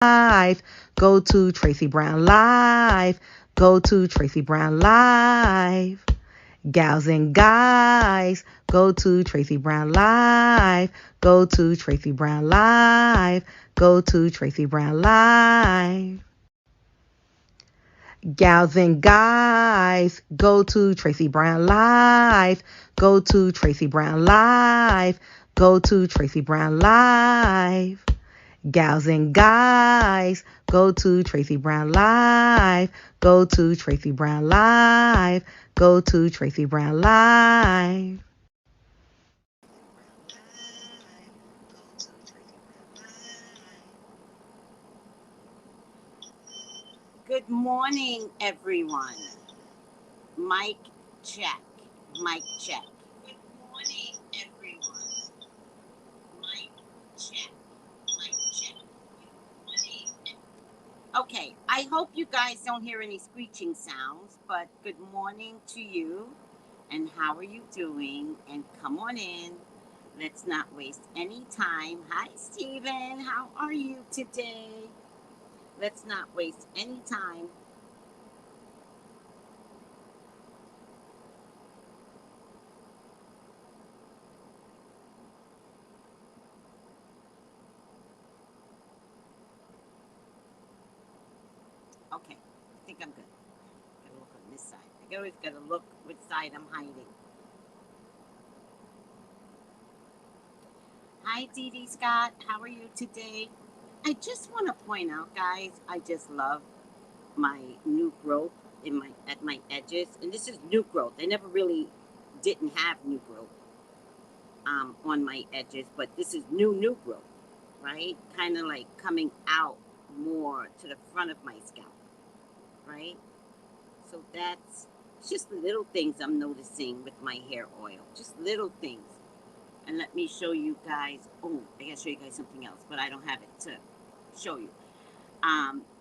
Live. Go to Tracy Brown Live. Go to Tracy Brown Live. Gals and guys, go to Tracy Brown Live. Go to Tracy Brown Live. Go to Tracy Brown Live. Gals and guys, go to Tracy Brown Live. Go to Tracy Brown Live. Go to Tracy Brown Live. Gals and guys, go to Tracy Brown Live. Go to Tracy Brown Live. Go to Tracy Brown Live. Good morning, everyone. Mic check. Mic check. Good morning, everyone. Mic check. Mic check. Good morning. Okay, I hope you guys don't hear any screeching sounds, but good morning to you. And how are you doing? And come on in. Let's not waste any time. Hi, Stephen. How are you today? Let's not waste any time. Okay, I think I'm good. Gotta look on this side. I always gotta look which side I'm hiding. Hi, Dee Dee Scott. How are you today? I just want to point out, guys, I just love my new growth at my edges, and this is new growth. I never really didn't have new growth on my edges, but this is new growth, right? Kind of like coming out more to the front of my scalp, right? So that's just little things I'm noticing with my hair oil. Just little things. And let me show you guys. Oh, I gotta show you guys something else, but I don't have it to show you.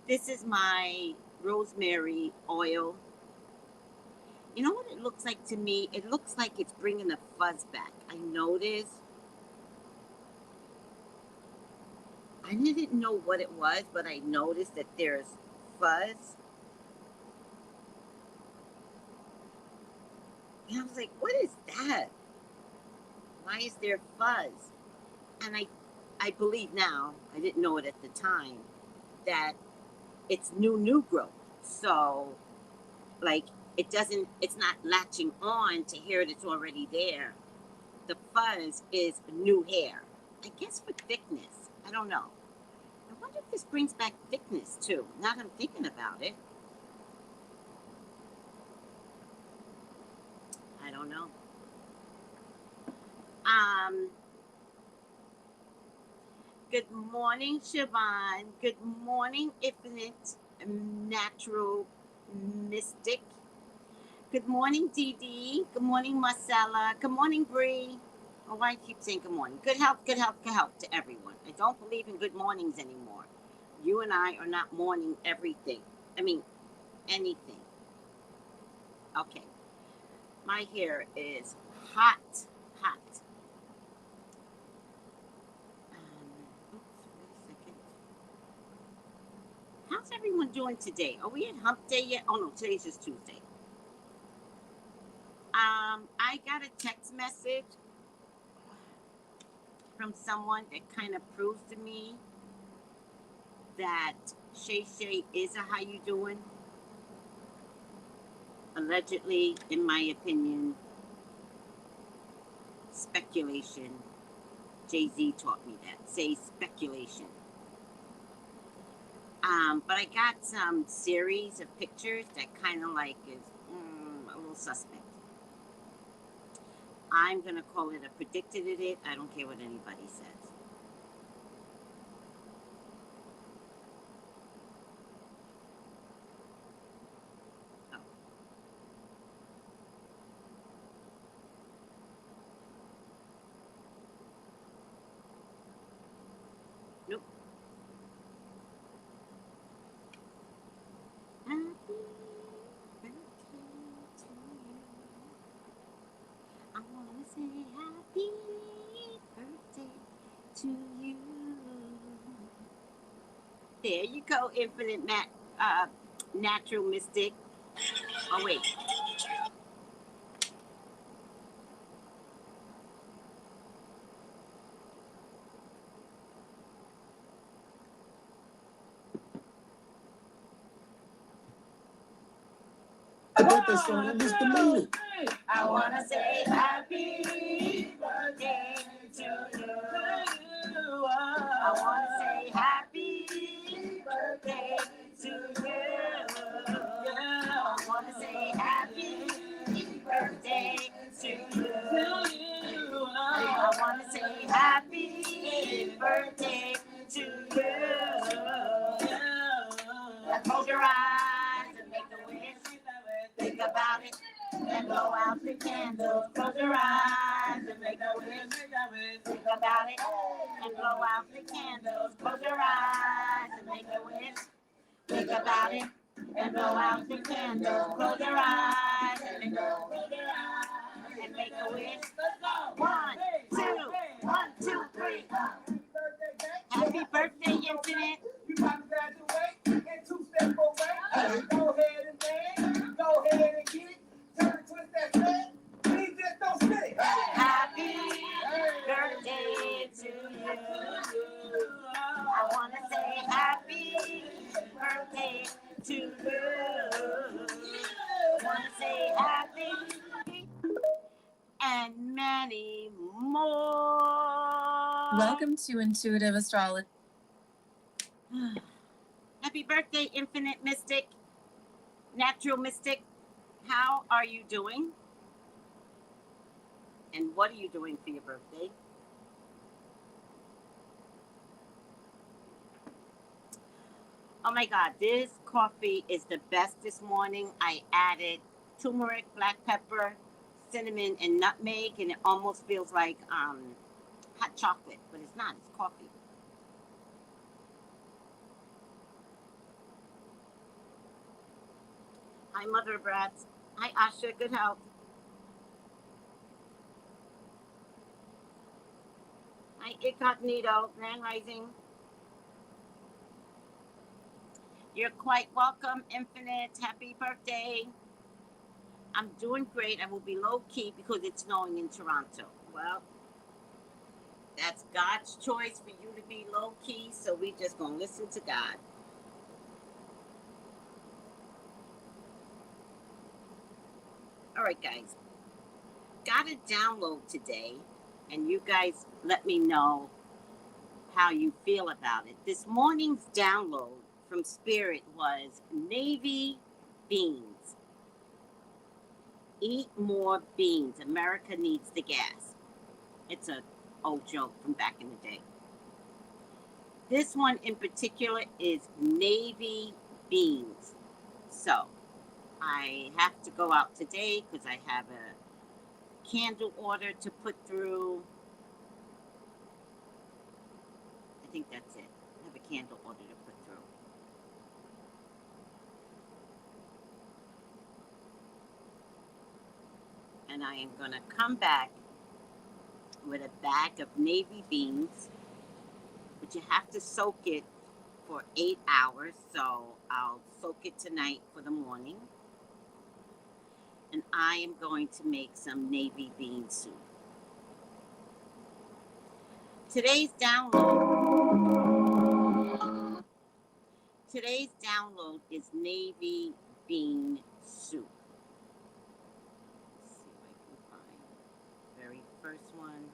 This is my rosemary oil. You know what it looks like to me? It looks like it's bringing the fuzz back. I noticed. I didn't know what it was, but I noticed that there's fuzz. And I was like, what is that? Why is there fuzz? And I believe now, I didn't know it at the time, that it's new growth. So, like, it's not latching on to hair that's already there. The fuzz is new hair. I guess for thickness. I don't know. I wonder if this brings back thickness too. Now that I'm thinking about it. I don't know. Um, Good morning, Siobhan. Good morning, Infinite Natural Mystic. Good morning, Dee Dee. Good morning, Marcella. Good morning, Bree. Oh, why I keep saying good morning? Good health, good health, good health to everyone. I don't believe in good mornings anymore. You and I are not mourning everything. I mean, anything. Okay. My hair is hot, hot. Oops, wait a second. How's everyone doing today? Are we at hump day yet? Oh no, today's just Tuesday. I got a text message from someone that kind of proves to me that Shay Shay is a how you doing. Allegedly, in my opinion, speculation. Jay-Z taught me that. Say speculation. But I got some series of pictures that kind of like is a little suspect. I'm gonna call it a predicted it. I don't care what anybody says. Oh, nope. Happy birthday to you. I wanna say happy birthday to you. There you go, infinite natural mystic. Oh wait. The birthday song, I missed the mood. I wanna say happy birthday to you. I wanna say happy birthday to you. I wanna say happy birthday to you. I wanna say happy birthday to you. Close your eyes and make a wish. Think about it and blow out the candles. Close your eyes and make a wish. Think about it and blow out the candles. Close your eyes and make a wish. Think about it and blow out the candles. Close your eyes and make a wish. One, two, 1, 2, 3. Happy birthday, Infinite. You about to graduate and two-step away. Go ahead and dance. Go ahead and get it. Turn and twist that thread. Please just don't spit it. Happy birthday to you. I want to say happy birthday to you. I want to say happy and many more. Welcome to Intuitive Astrology. Happy birthday, Infinite Mystic, Natural Mystic. How are you doing? And what are you doing for your birthday? Oh my God, this coffee is the best this morning. I added turmeric, black pepper, cinnamon, and nutmeg, and it almost feels like hot chocolate, but it's not, it's coffee. Hi, Mother Brats. Hi, Asha, good health. Hi, Incognito, Grand Rising. You're quite welcome, Infinite. Happy birthday. I'm doing great. I will be low-key because it's snowing in Toronto. Well, that's God's choice for you to be low-key, so we just going to listen to God. All right, guys. Got a download today, and you guys let me know how you feel about it. This morning's download from Spirit was Navy beans. Eat more beans. America needs the gas. It's an old joke from back in the day. This one in particular is Navy beans. So I have to go out today because I have a candle order to put through. I think that's it. I have a candle order to put through. And I am going to come back with a bag of navy beans, but you have to soak it for 8 hours. So I'll soak it tonight for the morning. And I am going to make some navy bean soup. Today's download is navy bean soup. Let's see if I can find the very first one.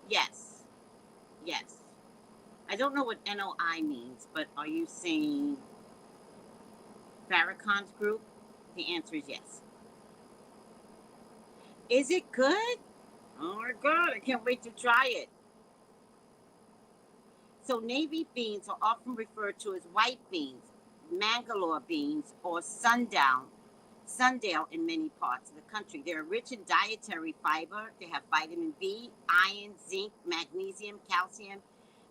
Yes. I don't know what NOI means, but are you saying Farrakhan's group? The answer is yes. Is it good? Oh my God, I can't wait to try it. So navy beans are often referred to as white beans, Mangalore beans, or Sundale in many parts of the country. They're rich in dietary fiber. They have vitamin B, iron, zinc, magnesium, calcium,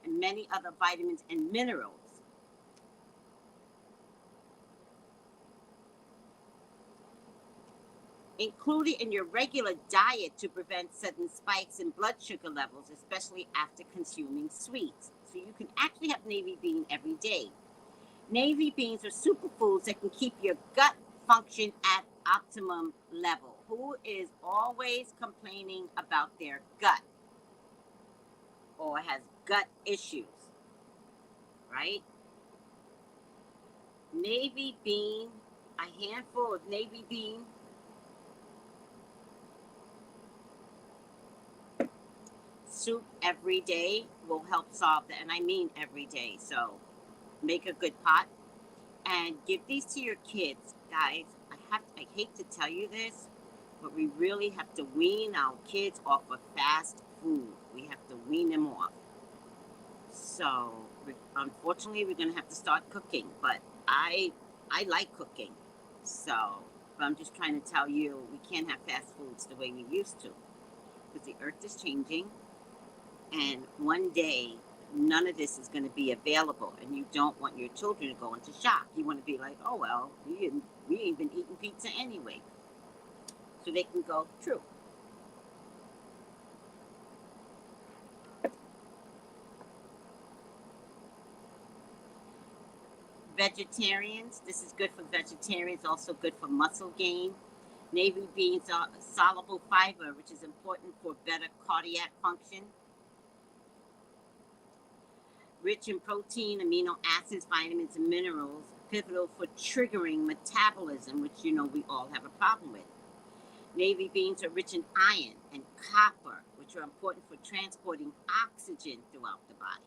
and many other vitamins and minerals. Include it in your regular diet to prevent sudden spikes in blood sugar levels, especially after consuming sweets. So you can actually have navy bean every day. Navy beans are superfoods that can keep your gut function at optimum level. Who is always complaining about their gut or has gut issues, right? Navy bean, a handful of navy bean soup every day will help solve that. And I mean every day. So make a good pot and give these to your kids, guys. I hate to tell you this, but we really have to wean our kids off of fast food. We have to wean them off. So unfortunately, we're gonna have to start cooking. But I like cooking, so but I'm just trying to tell you we can't have fast foods the way we used to because the earth is changing, and one day none of this is going to be available, and you don't want your children to go into shock. You want to be like, oh well, we ain't been eating pizza anyway, so they can go true. Vegetarians, this is good for vegetarians, also good for muscle gain. Navy beans are soluble fiber, which is important for better cardiac function. Rich in protein, amino acids, vitamins, and minerals, pivotal for triggering metabolism, which we all have a problem with. Navy beans are rich in iron and copper, which are important for transporting oxygen throughout the body.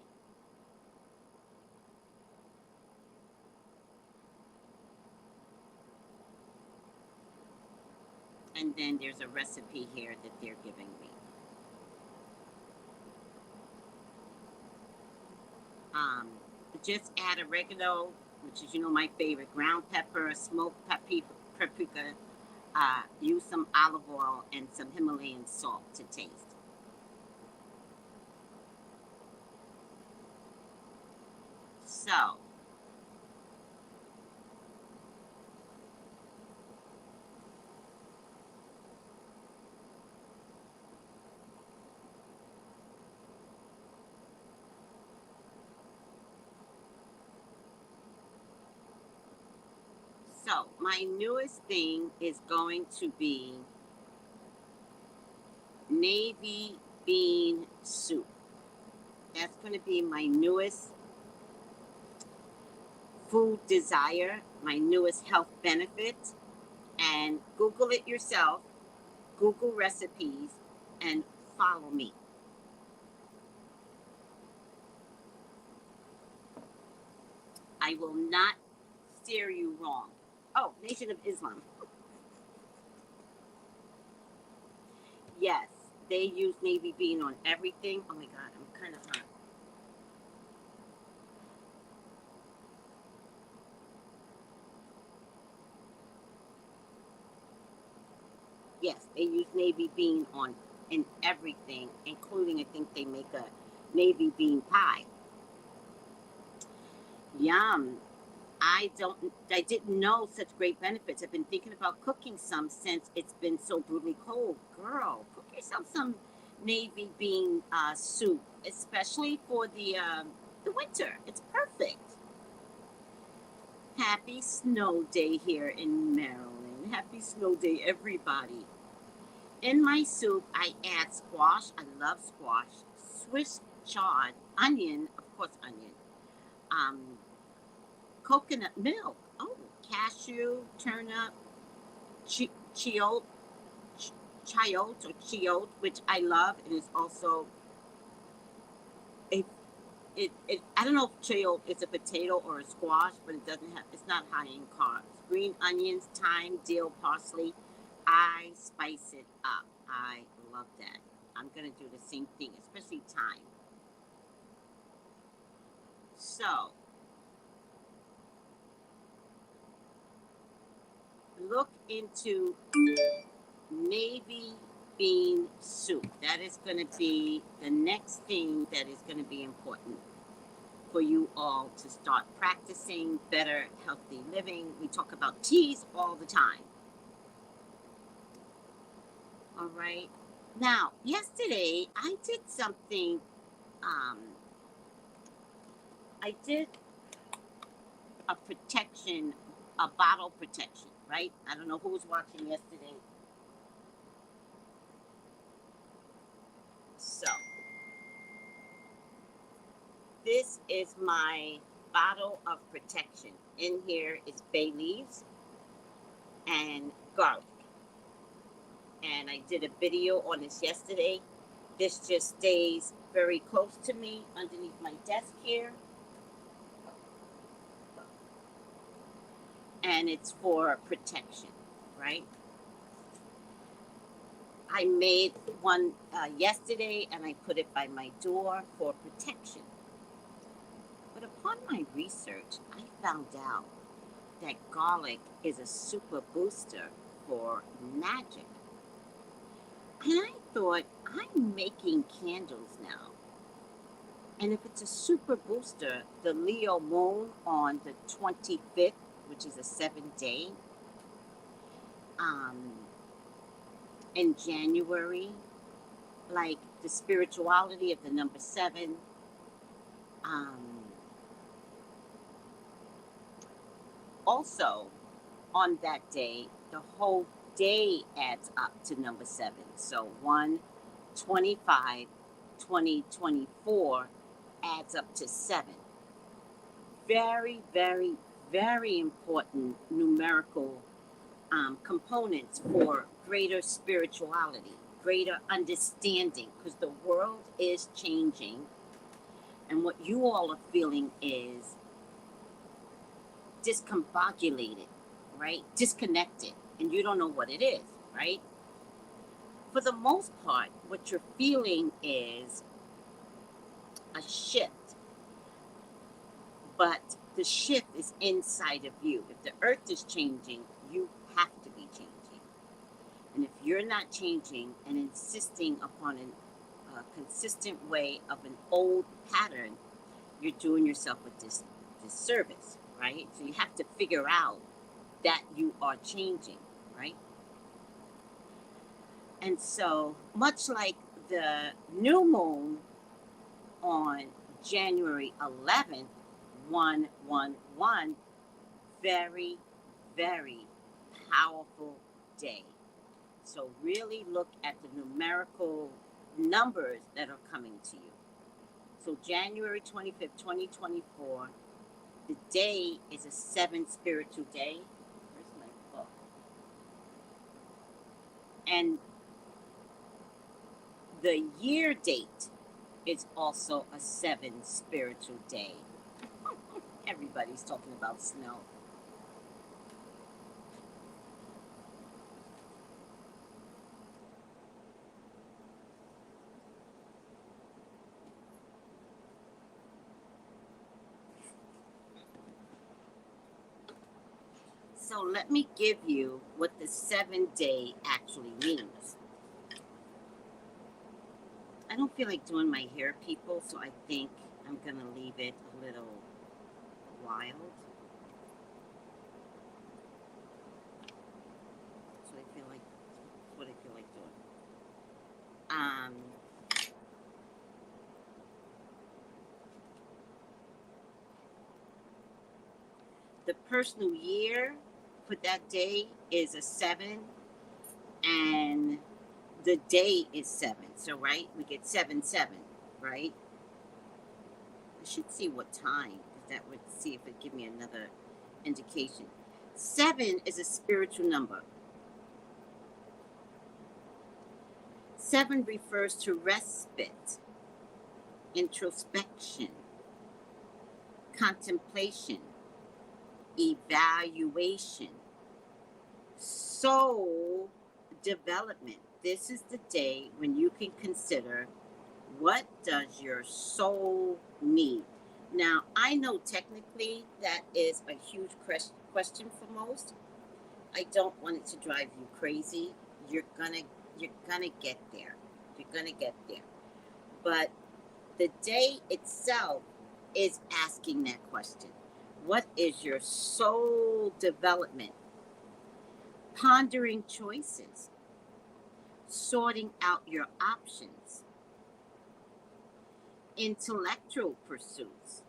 And then there's a recipe here that they're giving me. Just add oregano, which is my favorite, ground pepper, smoked paprika. Use some olive oil and some Himalayan salt to taste. So my newest thing is going to be navy bean soup. That's going to be my newest food desire, my newest health benefit. And Google it yourself, Google recipes, and follow me. I will not steer you wrong. Oh, Nation of Islam. Yes, they use navy bean on everything. Oh my God, I'm kind of hot. Yes, they use navy bean in everything, including I think they make a navy bean pie. Yum. I didn't know such great benefits. I've been thinking about cooking some since it's been so brutally cold. Girl, cook yourself some navy bean soup, especially for the winter. It's perfect. Happy snow day here in Maryland. Happy snow day, everybody. In my soup, I add squash. I love squash. Swiss chard, onion, of course, onion. Um, Coconut milk. Oh, cashew, turnip, chiot, chiot, which I love. It is also a I don't know if chiot is a potato or a squash, but it's not high in carbs. Green onions, thyme, dill, parsley. I spice it up. I love that. I'm gonna do the same thing, especially thyme. So look into navy bean soup. That is going to be the next thing that is going to be important for you all to start practicing better healthy living. We talk about teas all the time. All right. Now, yesterday I did something. Um, I did a protection, a bottle protection, right? I don't know who was watching yesterday. So, this is my bottle of protection. In here is bay leaves and garlic. And I did a video on this yesterday. This just stays very close to me underneath my desk here. And it's for protection, right? I made one yesterday and I put it by my door for protection. But upon my research, I found out that garlic is a super booster for magic. And I thought, I'm making candles now. And if it's a super booster, the Leo moon on the 25th, which is a 7-day, um, in January, like the spirituality of the number 7, um, also on that day, the whole day adds up to number 7. So 1/25, 2024 adds up to 7. Very, very, very important numerical components for greater spirituality, greater understanding, because the world is changing. And what you all are feeling is discombobulated, right? Disconnected, and you don't know what it is, right? For the most part, what you're feeling is a shift, but the shift is inside of you. If the earth is changing, you have to be changing. And if you're not changing and insisting upon a consistent way of an old pattern, you're doing yourself a disservice, right? So you have to figure out that you are changing, right? And so, much like the new moon on January 11th, 111, very, very powerful day. So really look at the numerical numbers that are coming to you. So January 25th, 2024, the day is a 7 spiritual day. Where's my book? And the year date is also a 7 spiritual day. Everybody's talking about snow. So let me give you what the 7-day actually means. I don't feel like doing my hair, people, so I think I'm going to leave it a little wild. So I feel like that's what I feel like doing. The personal year for that day is a 7, and the day is 7. So, right, we get 7/7, right? I should see what time, because that would see if it give me another indication. 7 is a spiritual number. 7 refers to respite, introspection, contemplation, evaluation, soul development. This is the day when you can consider, what does your soul need? Now, I know technically that is a huge question for most. I don't want it to drive you crazy. You're gonna get there. You're gonna get there. But the day itself is asking that question. What is your soul development? Pondering choices. sorting out your options. Intellectual pursuits.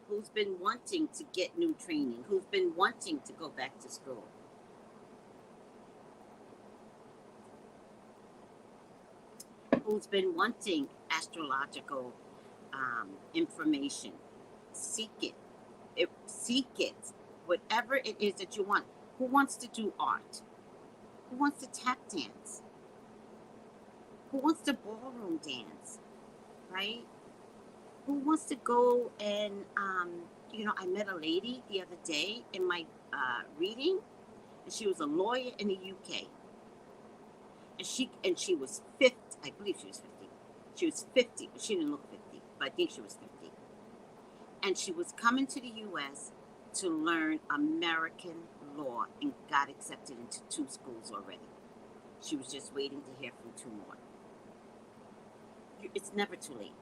Who's been wanting to get new training? Who's been wanting to go back to school? Who's been wanting astrological information? Seek it. Seek it. Whatever it is that you want. Who wants to do art? Who wants to tap dance? Who wants to ballroom dance? Right? Who wants to go and, I met a lady the other day in my reading, and she was a lawyer in the UK. And she was 50. I believe she was 50. She was 50, but she didn't look 50. But I think she was 50. And she was coming to the U.S. to learn American law and got accepted into 2 schools already. She was just waiting to hear from 2 more. It's never too late.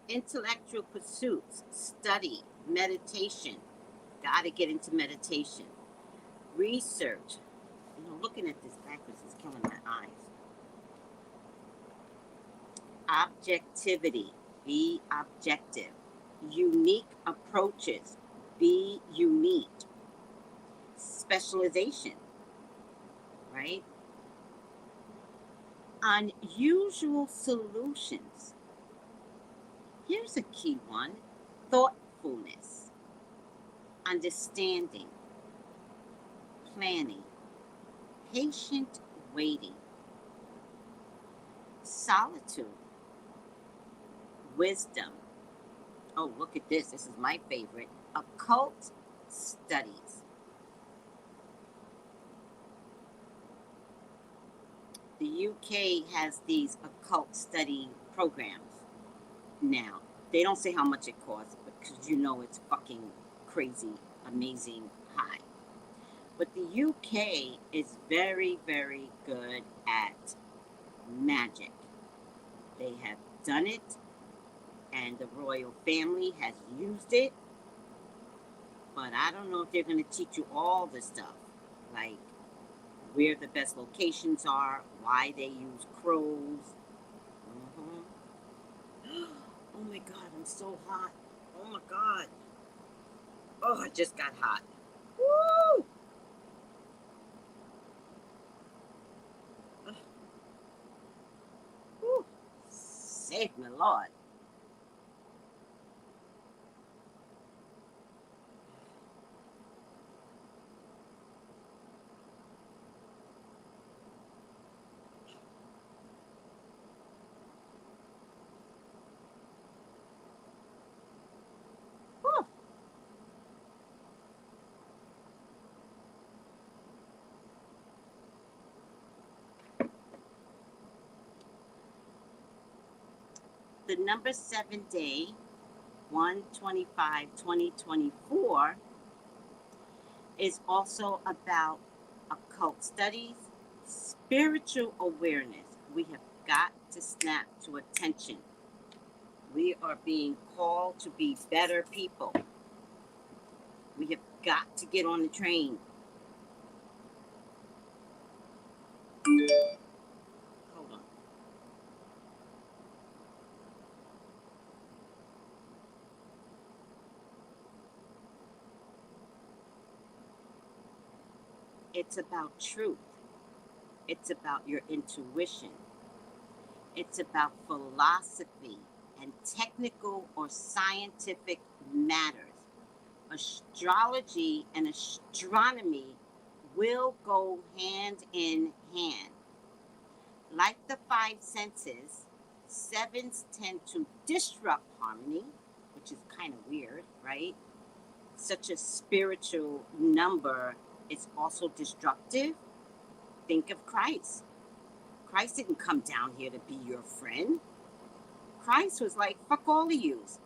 Intellectual pursuits, study, meditation. Got to get into meditation. Research. Looking at this backwards is killing my eyes. Objectivity. Be objective. Unique approaches. Be unique. Specialization. Right? Unusual solutions. Here's a key one. Thoughtfulness. Understanding. Planning. Patient waiting. Solitude. Wisdom. Oh, look at this. This is my favorite. Occult studies. The UK has these occult study programs now. They don't say how much it costs because it's fucking crazy, amazing high. But the UK is very, very good at magic. They have done it, and the royal family has used it. But I don't know if they're going to teach you all the stuff, like where the best locations are, why they use crows. Oh my God, I'm so hot. Oh my God. Oh, I just got hot. Woo! Woo. Save me, Lord. Woo. The number 7 day, 1/25/2024, is also about occult studies, spiritual awareness. We have got to snap to attention. We are being called to be better people. We have got to get on the train. Hold on. It's about truth. It's about your intuition. It's about philosophy and technical or scientific matters. Astrology and astronomy will go hand in hand. Like the 5 senses, 7s tend to disrupt harmony, which is kind of weird, right? Such a spiritual number is also destructive. Think of Christ. Christ didn't come down here to be your friend. Christ was like, fuck all of yous.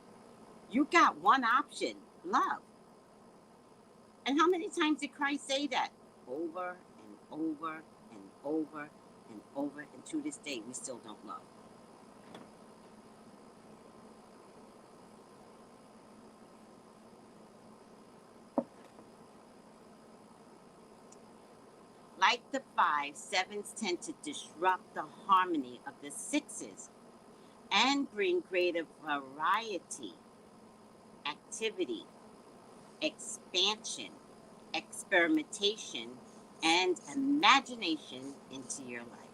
You got one option, love. And how many times did Christ say that? Over and over and over and over, and to this day, we still don't love. Like the 5, 7s tend to disrupt the harmony of the 6s and bring greater variety, activity, expansion, experimentation, and imagination into your life.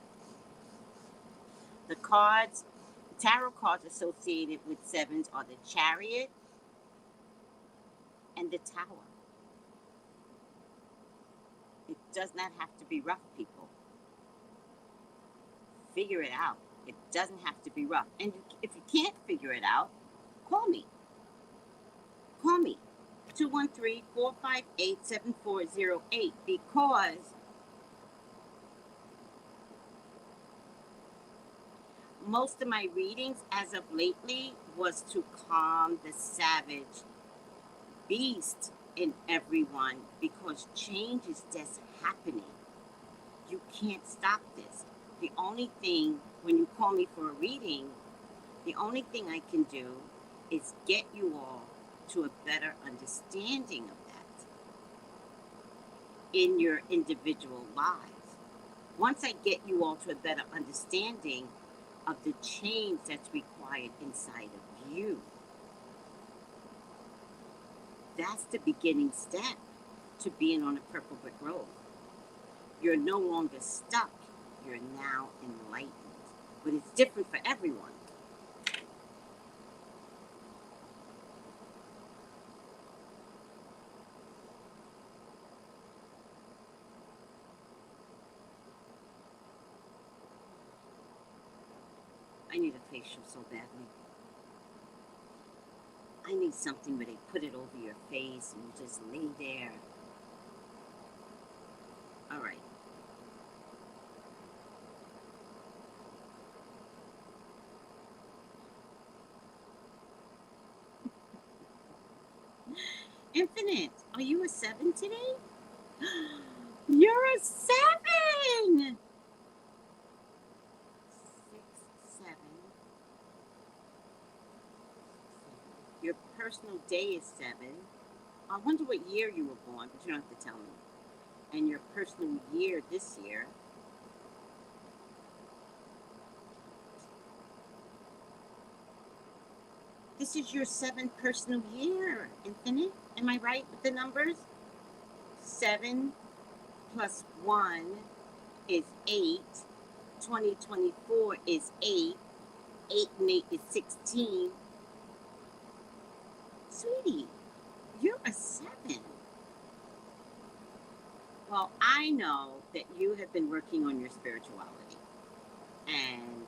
The tarot cards associated with 7s are the Chariot and the Tower. It does not have to be rough, people. Figure it out. It doesn't have to be rough. And if you can't figure it out, call me. Call me. 213-458-7408, because most of my readings as of lately was to calm the savage beast in everyone, because change is just happening. You can't stop this. The only thing, when you call me for a reading, the only thing I can do is get you all to a better understanding of that in your individual lives. Once I get you all to a better understanding of the change that's required inside of you, that's the beginning step to being on a purple brick road. You're no longer stuck. You're now enlightened. But it's different for everyone. I need a facial so badly. I need something where they put it over your face and you just lay there. All right. Infinite, are you a 7 today? You're a 7! 6, 7. Your personal day is 7. I wonder what year you were born, but you don't have to tell me. And your personal year this year. This is your 7th personal year, Infinite. Am I right with the numbers? 7 plus 1 is 8. 2024 is 8. 8 and 8 is 16. Sweetie, you're a 7. Well, I know that you have been working on your spirituality, and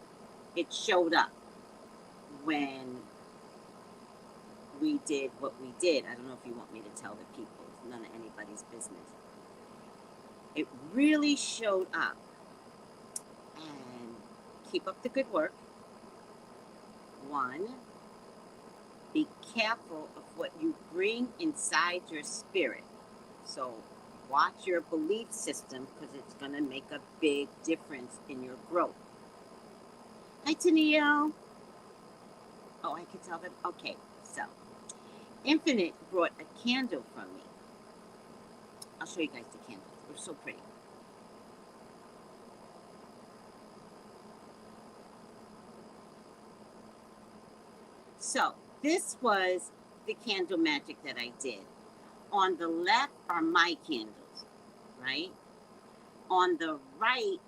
it showed up when we did what we did. I don't know if you want me to tell the people. It's none of anybody's business. It really showed up. And keep up the good work. 1, be careful of what you bring inside your spirit. So watch your belief system, because it's going to make a big difference in your growth. Hi, Tanio. Oh, I can tell them? Okay, so Infinite brought a candle from me. I'll show you guys the candles. They're so pretty. So this was the candle magic that I did. On the left are my candles, right? On the right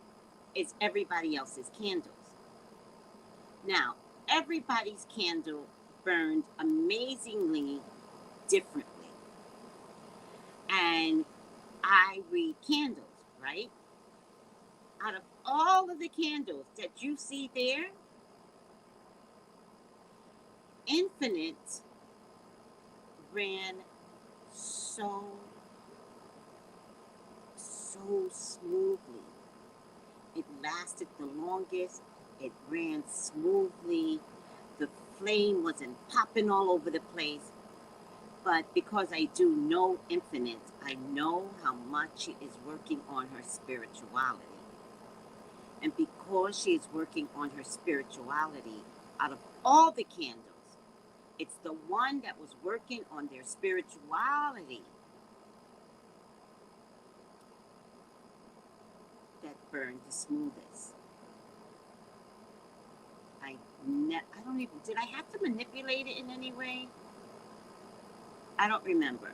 is everybody else's candles. Now, everybody's candle burned amazingly differently. And I read candles, right? Out of all of the candles that you see there, Infinite ran so smoothly. It lasted the longest. It ran smoothly. The flame wasn't popping all over the place. But because I do know Infinite, I know how much she is working on her spirituality. And because she is working on her spirituality, out of all the candles, it's the one that was working on their spirituality that burned the smoothest. I don't even, did I have to manipulate it in any way? I don't remember,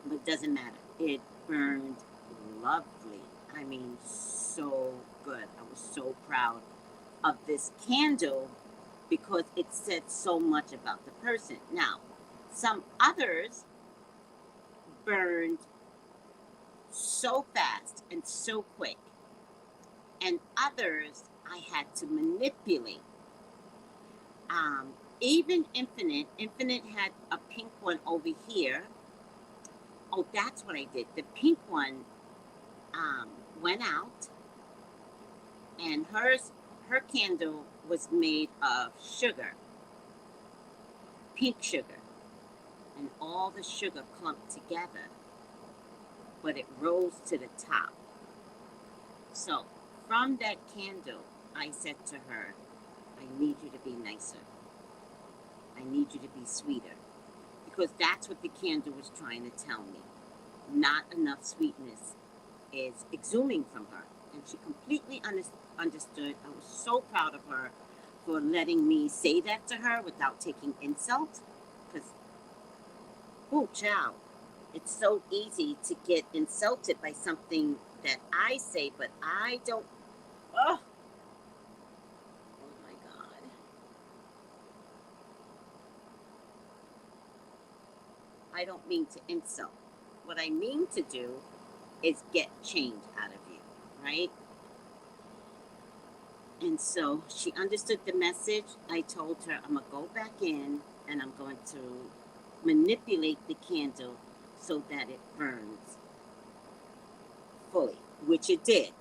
but it doesn't matter. It burned lovely. I mean, so good. I was so proud of this candle because it said so much about the person. Now, some others burned so fast and so quick, and others I had to manipulate. Even Infinite had a pink one over here. Oh, that's what I did. The pink one went out, and her candle was made of sugar, pink sugar, and all the sugar clumped together, but it rose to the top. So from that candle, I said to her, I need you to be nicer. I need you to be sweeter. Because that's what the candle was trying to tell me. Not enough sweetness is exhuming from her. And she completely understood. I was so proud of her for letting me say that to her without taking insult. Because, oh, child, it's so easy to get insulted by something that I say, but I don't. Oh, oh my God. I don't mean to insult. What I mean to do is get change out of you, right? And so she understood the message. I told her I'm going to go back in and I'm going to manipulate the candle so that it burns fully, which it did.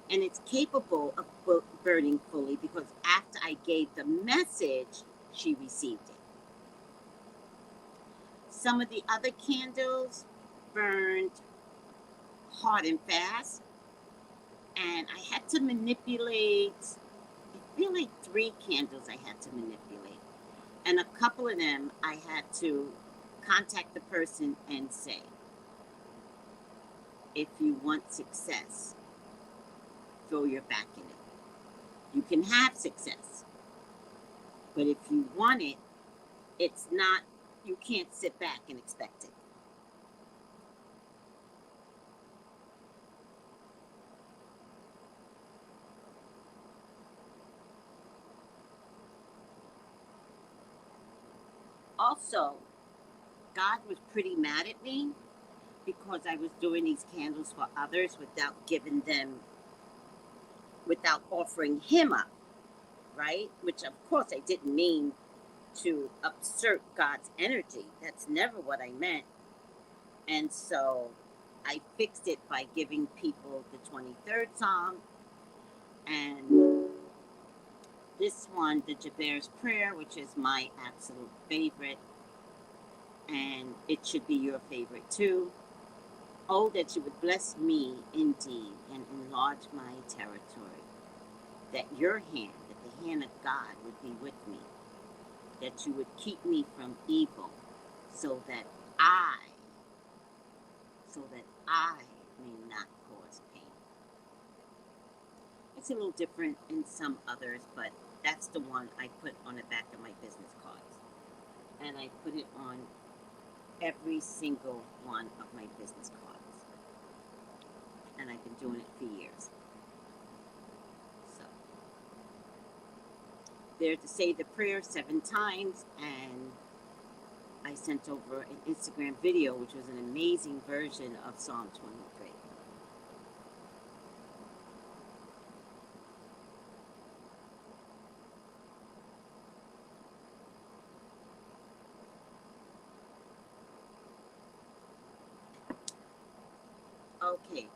And it's capable of burning fully because after I gave the message, she received it. Some of the other candles burned hard and fast, and I had to manipulate. I feel like 3 candles I had to manipulate, and a couple of them I had to contact the person and say, if you want success, throw your back in it. You can have success, but if you want it, it's not, you can't sit back and expect it. Also, God was pretty mad at me because I was doing these candles for others without giving them, without offering him up, right? Which of course I didn't mean to usurp God's energy. That's never what I meant. And so I fixed it by giving people the 23rd Psalm and this one, the Jabez prayer, which is my absolute favorite. And it should be your favorite too. Oh, that you would bless me indeed and enlarge my territory. That your hand, that the hand of God would be with me. That you would keep me from evil so that I may not cause pain. It's a little different in some others, but that's the one I put on the back of my business cards. And I put it on every single one of my business cards. And I've been doing it for years. So, there to say the prayer 7 times, and I sent over an Instagram video, which was an amazing version of Psalm 23. Okay,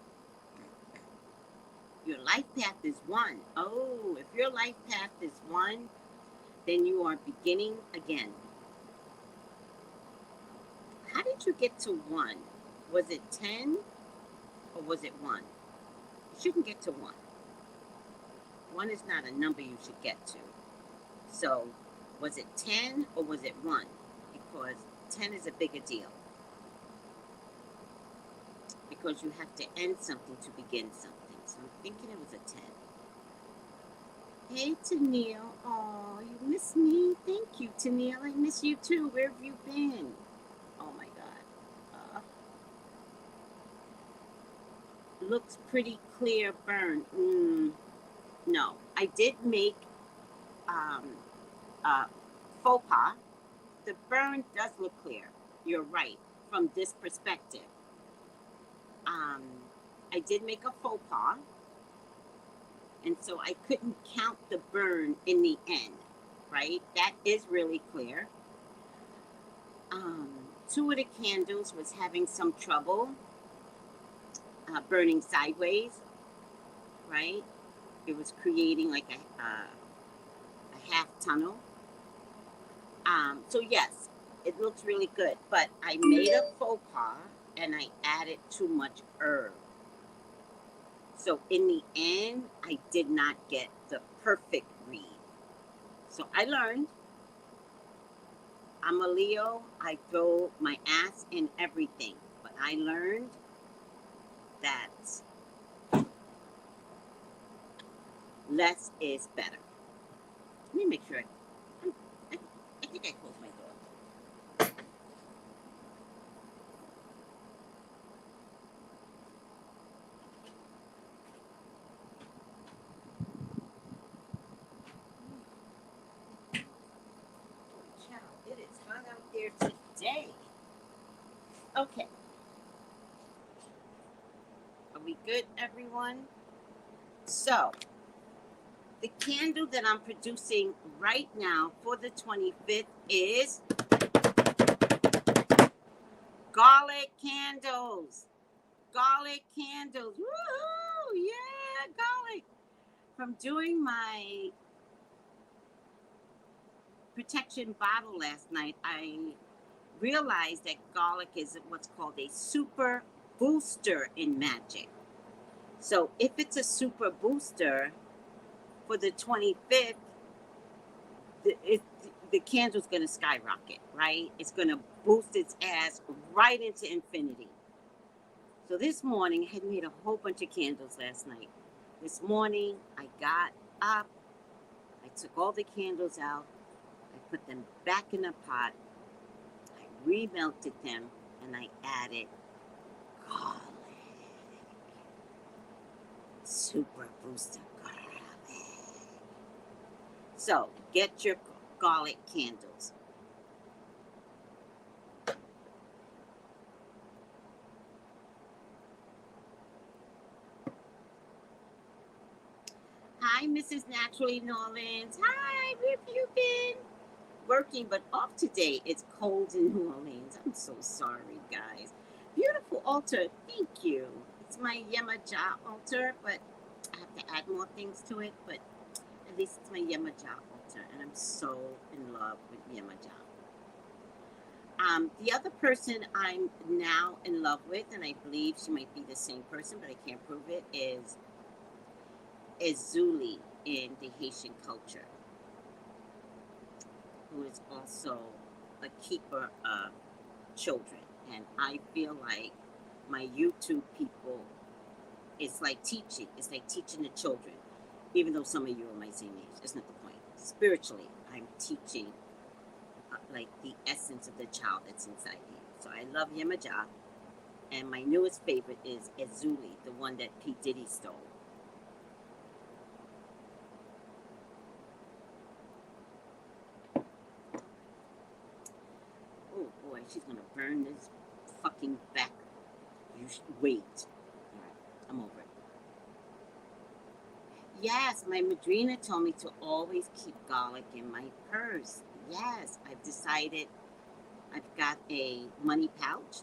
your life path is 1. Oh, if your life path is 1, then you are beginning again. How did you get to 1? Was it 10 or was it 1? You shouldn't get to 1. 1 is not a number you should get to. So, was it 10 or was it 1? Because 10 is a bigger deal. Because you have to end something to begin something. So I'm thinking it was a 10. Hey, Tennille. Oh, you miss me? Thank you, Tennille. I miss you too. Where have you been? Oh my God. Looks pretty clear burn. No. I did make faux pas. The burn does look clear. You're right. From this perspective. I did make a faux pas. And so I couldn't count the burn in the end, right? That is really clear. 2 of the candles was having some trouble burning sideways, right? It was creating like a half tunnel. So yes, it looks really good, but I made a faux pas and I added too much herb. So in the end, I did not get the perfect read. So I learned. I'm a Leo. I throw my ass in everything. But I learned that less is better. Let me make sure. I think I closed my door. Child, it is hot out there today. Okay. Are we good, everyone? So, the candle that I'm producing right now for the 25th is garlic candles. Garlic candles. Woohoo! Yeah, garlic. From doing my protection bottle last night, I realized that garlic is what's called a super booster in magic. So if it's a super booster for the 25th, the candle's going to skyrocket, right? It's going to boost its ass right into infinity. So this morning, I had made a whole bunch of candles last night. This morning, I got up, I took all the candles out, I put them back in a pot, I remelted them, and I added garlic. Super booster garlic. So, get your garlic candles. Hi, Mrs. Naturally Norlands. Hi, where have you been? Working, but off today. It's cold in New Orleans. I'm so sorry, guys. Beautiful altar. Thank you. It's my Yemaja altar, but I have to add more things to it. But at least it's my Yemaja altar, and I'm so in love with Yemaja. The other person I'm now in love with, and I believe she might be the same person, but I can't prove it, is Zuli in the Haitian culture, who is also a keeper of children. And I feel like my YouTube people, it's like teaching. It's like teaching the children. Even though some of you are my same age, that's not the point. Spiritually, I'm teaching like the essence of the child that's inside you. So I love Yemaja. And my newest favorite is Ezuli, the one that P. Diddy stole. Oh boy, she's gonna burn this fucking back. You should wait. Alright, I'm over it. Yes, my madrina told me to always keep garlic in my purse. Yes, I've decided I've got a money pouch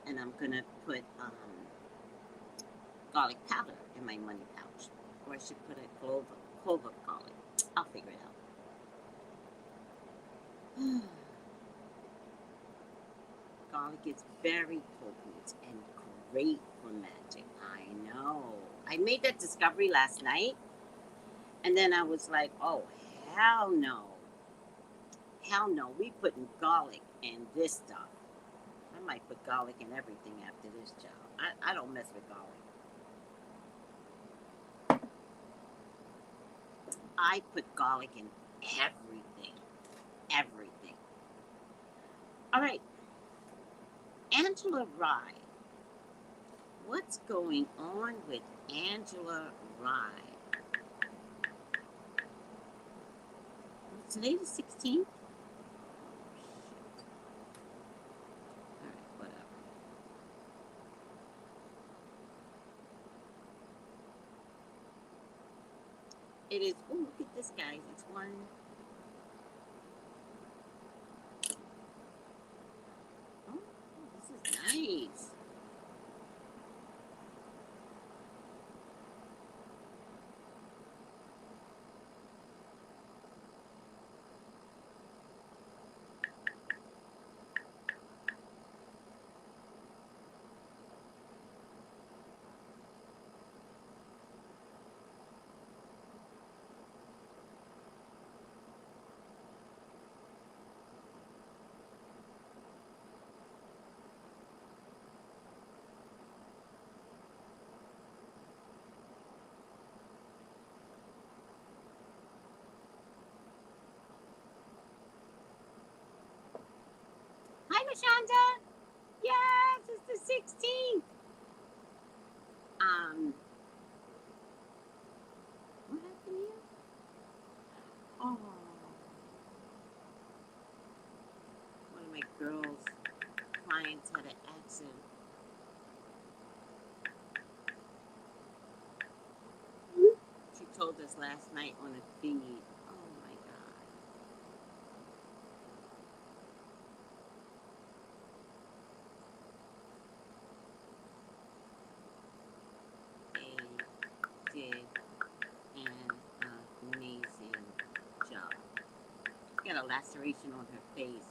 and I'm gonna put garlic powder in my money pouch. Or I should put a clove of garlic. I'll figure it out. Garlic is very potent and great for magic. I know. I made that discovery last night And then I was like, oh, hell no. Hell no. We putting garlic in this stuff. I might put garlic in everything after this, child. I don't mess with garlic. I put garlic in everything. Everything. All right. Angela Rye. What's going on with Angela Rye? Today the 16th? Alright, whatever. It is, oh, look at this, guys. It's one. Oh, this is nice. Hi, Mashonda. Yes, it's the 16th. What happened here? Oh, one of my girls' clients had an accident. She told us last night on a feed. Oh my God. They did an amazing job. Got a laceration on her face.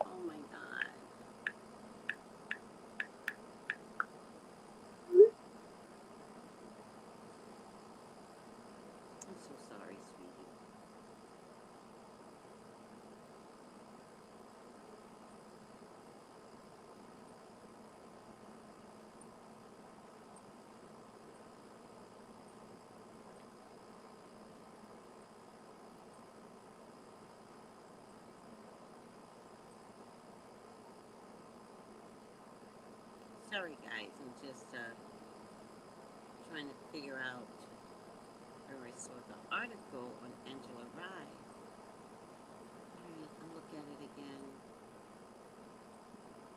Oh my God. I'm so sorry, sweetie. Sorry, guys. I'm just trying to figure out where I saw the article on Angela Rye. Alright, I'll look at it again.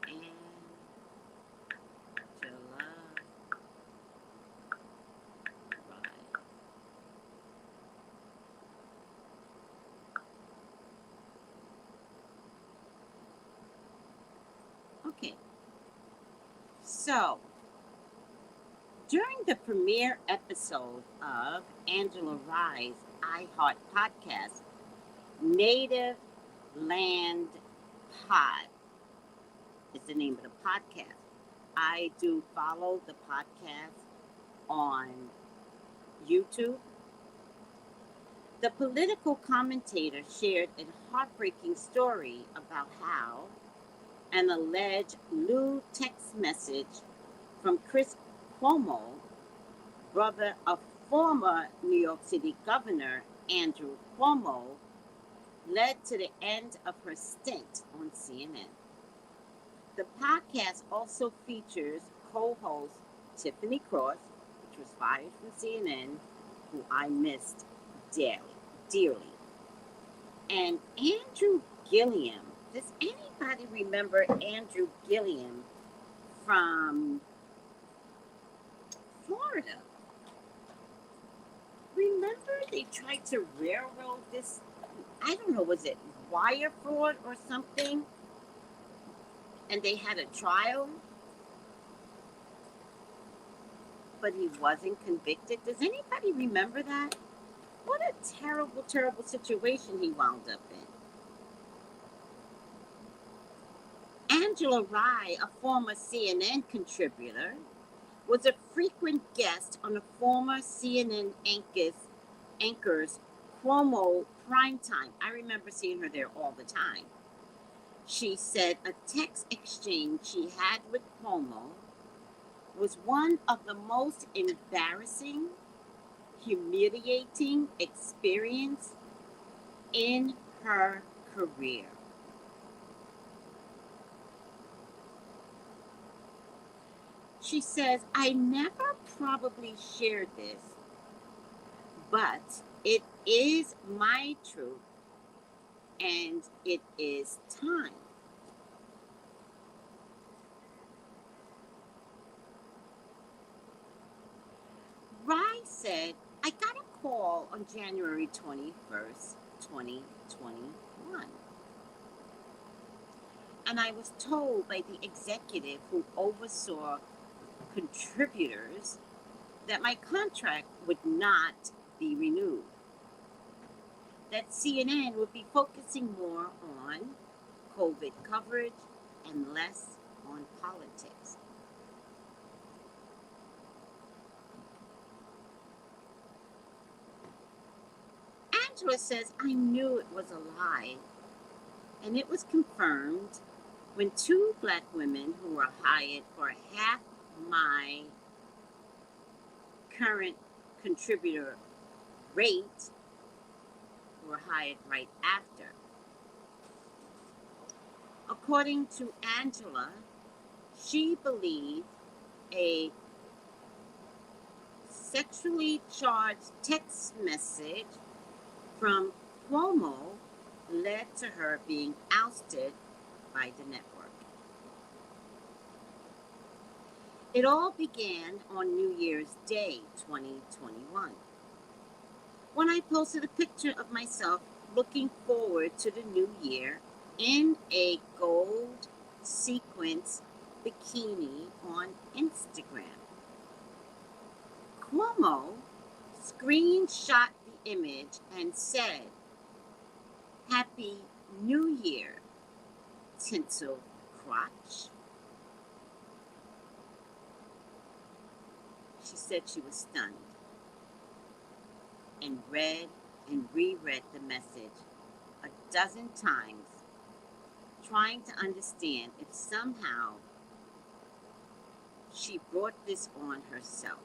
Angela Rye. Okay, so during the premiere episode of Angela Rye's iHeart podcast, Native Land Pod is the name of the podcast. I do follow the podcast on YouTube. The political commentator shared a heartbreaking story about how an alleged lewd text message from Chris Cuomo, brother of former New York City Governor Andrew Cuomo, led to the end of her stint on CNN. The podcast also features co-host Tiffany Cross, which was fired from CNN, who I missed dearly, and Andrew Gilliam. Does anybody remember Andrew Gilliam from Florida? Remember they tried to railroad this, I don't know, was it wire fraud or something? And they had a trial, but he wasn't convicted. Does anybody remember that? What a terrible, terrible situation he wound up in. Angela Rye, a former CNN contributor, was a frequent guest on a former CNN anchor's Cuomo primetime. I remember seeing her there all the time. She said a text exchange she had with Cuomo was one of the most embarrassing, humiliating experience in her career. She says, I never probably shared this, but it is my truth and it is time. Rye said, I got a call on January 21st, 2021. And I was told by the executive who oversaw contributors that my contract would not be renewed. That CNN would be focusing more on COVID coverage and less on politics. Angela says, I knew it was a lie, and it was confirmed when two black women who were hired for half my current contributor rate were hired right after. According to Angela, she believed a sexually charged text message from Cuomo led to her being ousted by the network. It all began on New Year's Day 2021, when I posted a picture of myself looking forward to the new year in a gold sequence bikini on Instagram. Cuomo screenshot the image and said, Happy New Year, tinsel crotch. She said she was stunned and read and reread the message a dozen times, trying to understand if somehow she brought this on herself.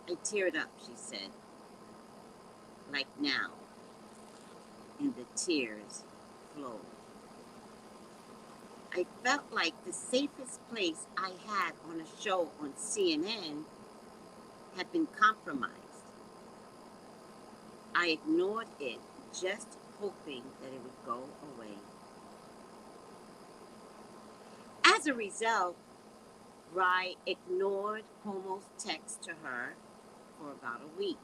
I teared up, she said, like now, and the tears flowed. I felt like the safest place I had on a show on CNN had been compromised. I ignored it, just hoping that it would go away. As a result, Rye ignored Cuomo's text to her for about a week.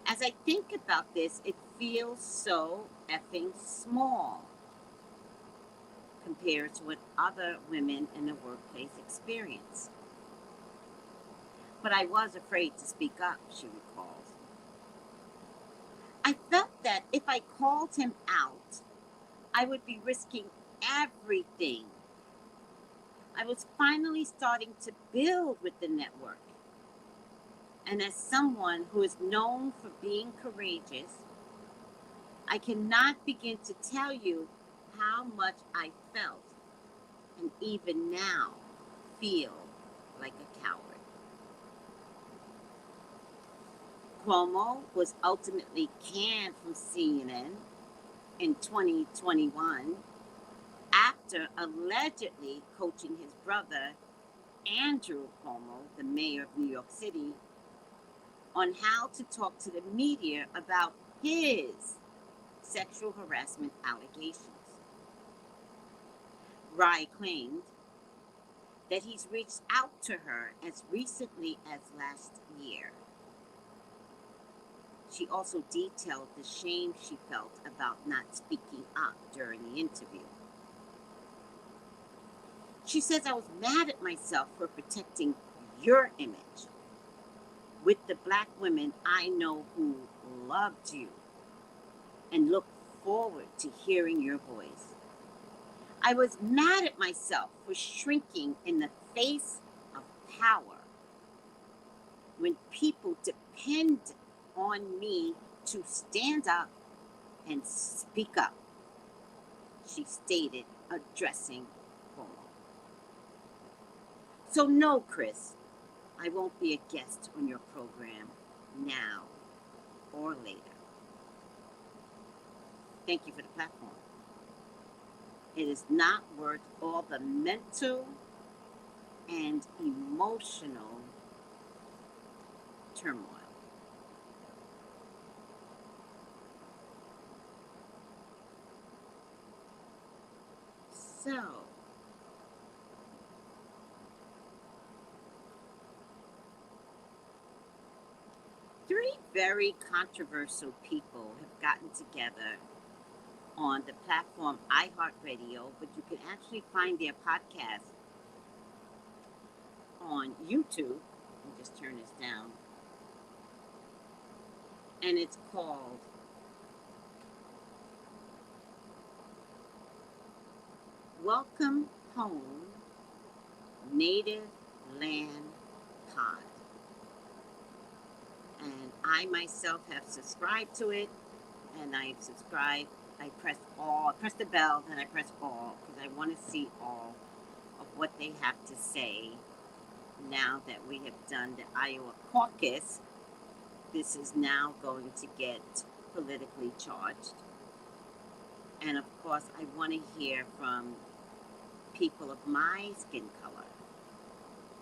As I think about this, it feels so effing small compared to what other women in the workplace experience. But I was afraid to speak up, she recalls. I felt that if I called him out, I would be risking everything. I was finally starting to build with the network. And as someone who is known for being courageous, I cannot begin to tell you how much I felt, and even now feel like a coward. Cuomo was ultimately canned from CNN in 2021 after allegedly coaching his brother, Andrew Cuomo, the mayor of New York City, on how to talk to the media about his sexual harassment allegations. Rye claimed that he's reached out to her as recently as last year. She also detailed the shame she felt about not speaking up during the interview. She says, I was mad at myself for protecting your image with the black women I know who loved you and look forward to hearing your voice. I was mad at myself for shrinking in the face of power when people depend on me to stand up and speak up, she stated, addressing Cuomo. So, no, Chris, I won't be a guest on your program now or later. Thank you for the platform. It is not worth all the mental and emotional turmoil. So, three very controversial people have gotten together on the platform iHeartRadio, but you can actually find their podcast on YouTube. Let me just turn this down. And it's called Welcome Home Native Land Pod. And I myself have subscribed to it, and I've subscribed. I press the bell, then I press all, because I want to see all of what they have to say now that we have done the Iowa caucus. This is now going to get politically charged. And of course, I want to hear from people of my skin color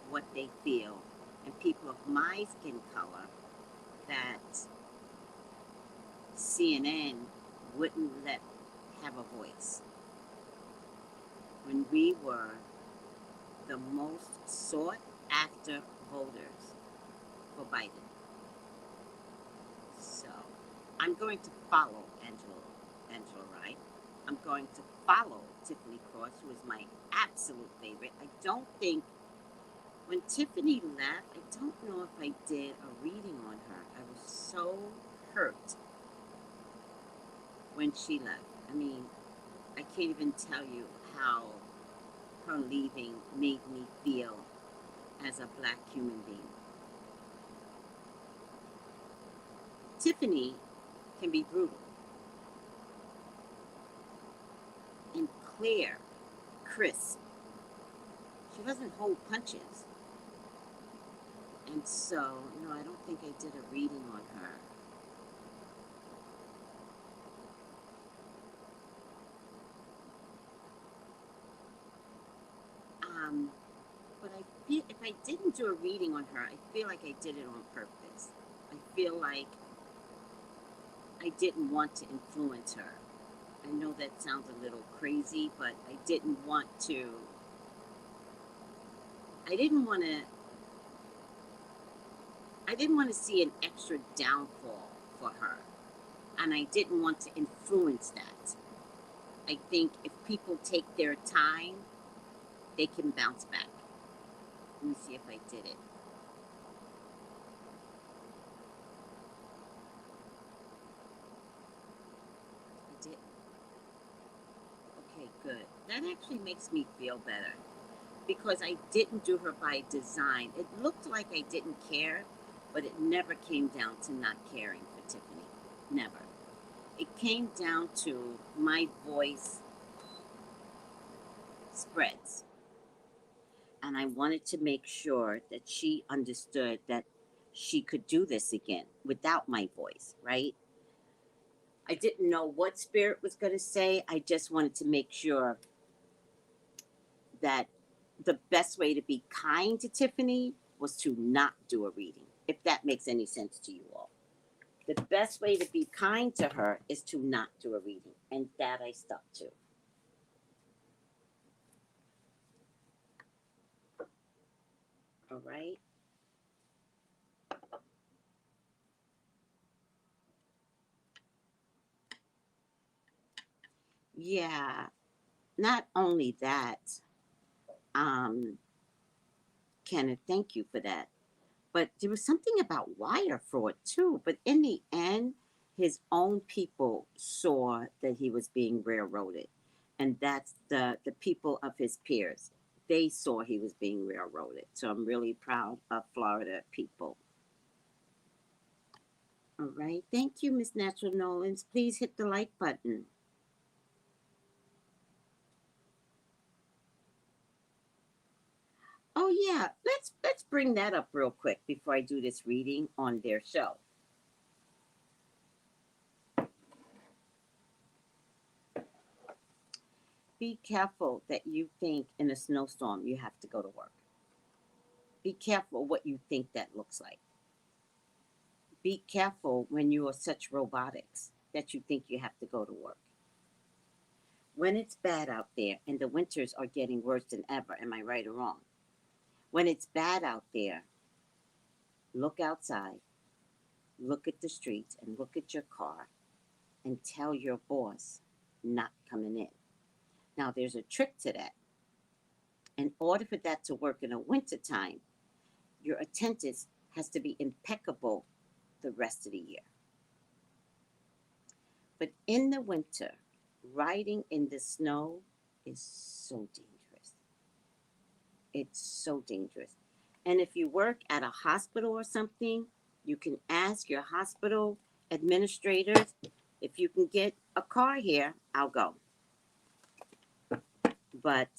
what they feel, and people of my skin color that CNN wouldn't let have a voice when we were the most sought after voters for Biden. So I'm going to follow Angela Wright. I'm going to follow Tiffany Cross, who is my absolute favorite. I don't think when Tiffany left, I don't know if I did a reading on her. I was so hurt when she left. I mean, I can't even tell you how her leaving made me feel as a black human being. Tiffany can be brutal and clear, crisp. She doesn't hold punches. And so, no, I don't think I did a reading on her. But I feel if I didn't do a reading on her, I feel like I did it on purpose. I feel like I didn't want to influence her. I know that sounds a little crazy, but I didn't want to. I didn't want to. I didn't want to see an extra downfall for her, and I didn't want to influence that. I think if people take their time, they can bounce back. Let me see if I did it. I did. Okay, good. That actually makes me feel better because I didn't do her by design. It looked like I didn't care, but it never came down to not caring for Tiffany. Never. It came down to my voice spreads. And I wanted to make sure that she understood that she could do this again without my voice, right? I didn't know what Spirit was going to say. I just wanted to make sure that the best way to be kind to Tiffany was to not do a reading, if that makes any sense to you all. The best way to be kind to her is to not do a reading, and that I stuck to. All right? Yeah. Not only that, um, Kenneth, thank you for that. But there was something about wire fraud too. But in the end, his own people saw that he was being railroaded. And that's the people of his peers. They saw he was being railroaded. So I'm really proud of Florida people. All right. Thank you, Miss Natural Nolans. Please hit the like button. Oh yeah, let's bring that up real quick before I do this reading on their show. Be careful that you think in a snowstorm you have to go to work. Be careful what you think that looks like. Be careful when you are such robotics that you think you have to go to work. When it's bad out there and the winters are getting worse than ever, am I right or wrong? When it's bad out there, look outside, look at the streets, and look at your car and tell your boss not coming in. Now, there's a trick to that. In order for that to work in a wintertime, your attendance has to be impeccable the rest of the year. But in the winter, riding in the snow is so dangerous. It's so dangerous. And if you work at a hospital or something, you can ask your hospital administrators, if you can get a car here, I'll go. But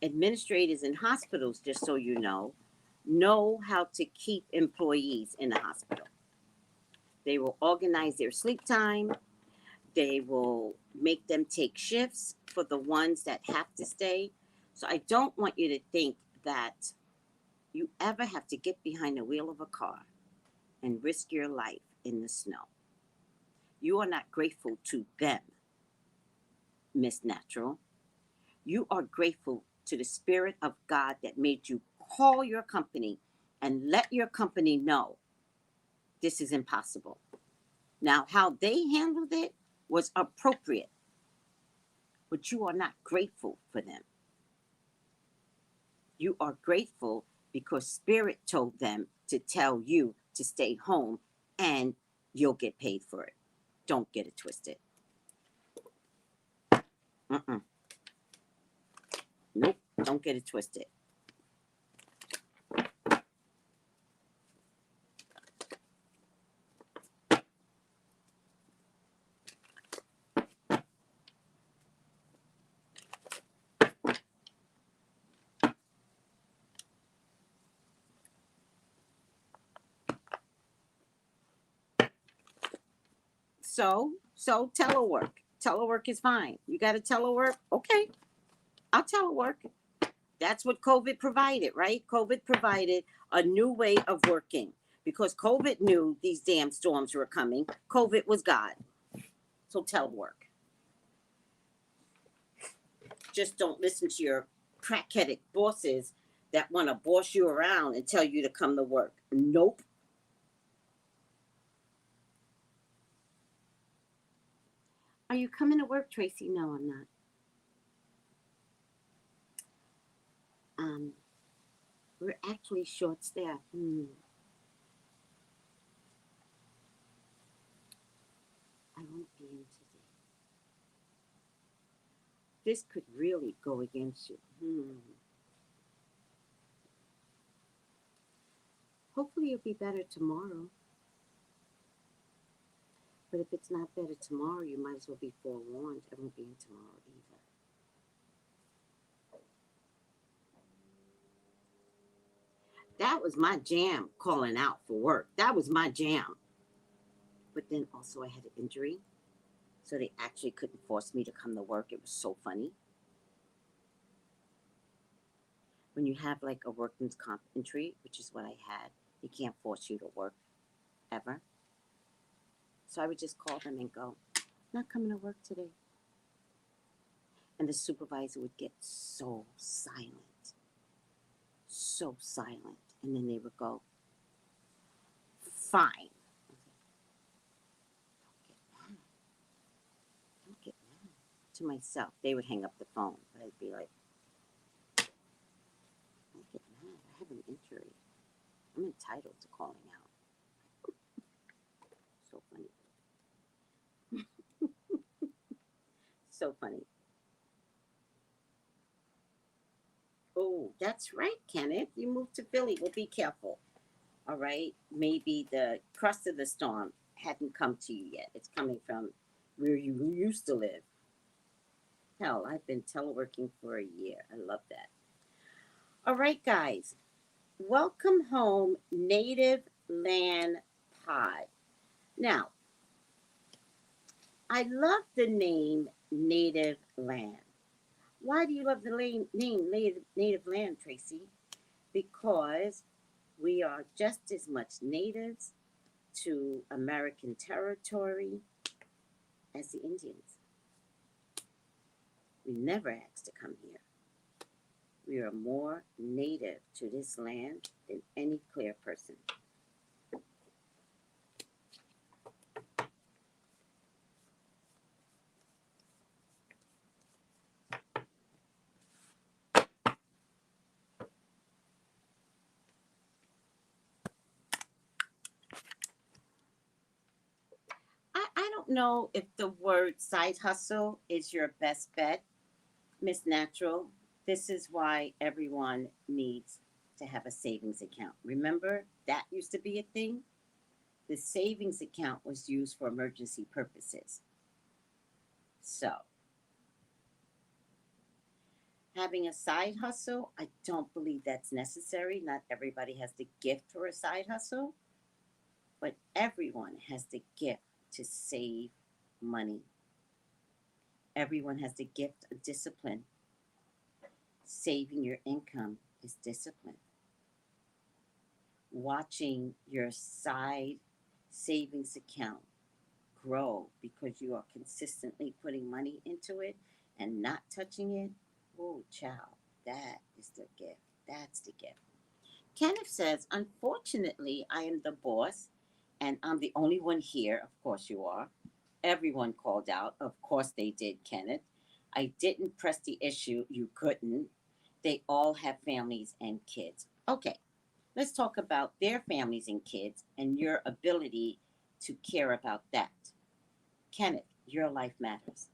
administrators in hospitals, just so you know how to keep employees in the hospital. They will organize their sleep time. They will make them take shifts for the ones that have to stay. So I don't want you to think that you ever have to get behind the wheel of a car and risk your life in the snow. You are not grateful to them, Miss Natural. You are grateful to the Spirit of God that made you call your company and let your company know this is impossible. Now, how they handled it was appropriate, but you are not grateful for them. You are grateful because Spirit told them to tell you to stay home and you'll get paid for it. Don't get it twisted. Mm-mm. Nope, don't get it twisted. So telework. Telework is fine. You got to telework? Okay, I'll telework. That's what COVID provided, right? COVID provided a new way of working because COVID knew these damn storms were coming. COVID was God. So telework. Just don't listen to your crackheaded bosses that want to boss you around and tell you to come to work. Nope. Are you coming to work, Tracy? No, I'm not. Um, we're actually short staffed. I won't be in today. This could really go against you. Hopefully, you'll be better tomorrow. But if it's not better tomorrow, you might as well be forewarned. I won't be in tomorrow either. That was my jam, calling out for work. That was my jam. But then also, I had an injury. So they actually couldn't force me to come to work. It was so funny. When you have like a workman's comp injury, which is what I had, they can't force you to work ever. So I would just call them and go, not coming to work today. And the supervisor would get so silent, so silent. And then they would go, fine. I was like, don't get mad. To myself, they would hang up the phone. But I'd be like, don't get mad. I have an injury. I'm entitled to calling out. So funny. So funny. That's right, Kenneth. You moved to Philly. Well, be careful. All right. Maybe the crust of the storm hadn't come to you yet. It's coming from where you used to live. Hell, I've been teleworking for a year. I love that. All right, guys. Welcome home, Native Land Pod. Now, I love the name Native Land. Why do you love the name Native Land, Tracy? Because we are just as much natives to American territory as the Indians. We never asked to come here. We are more native to this land than any clear person. I don't know if the word side hustle is your best bet, Miss Natural. This is why everyone needs to have a savings account. Remember, that used to be a thing? The savings account was used for emergency purposes. So, having a side hustle, I don't believe that's necessary. Not everybody has the gift for a side hustle, but everyone has the gift to save money. Everyone has the gift of discipline. Saving your income is discipline. Watching your side savings account grow because you are consistently putting money into it and not touching it. Oh, child, that is the gift. That's the gift. Kenneth says, unfortunately, I am the boss and I'm the only one here. Of course, you are. Everyone called out. Of course, they did, Kenneth. I didn't press the issue. You couldn't. They all have families and kids. Okay, let's talk about their families and kids and your ability to care about that. Kenneth, your life matters.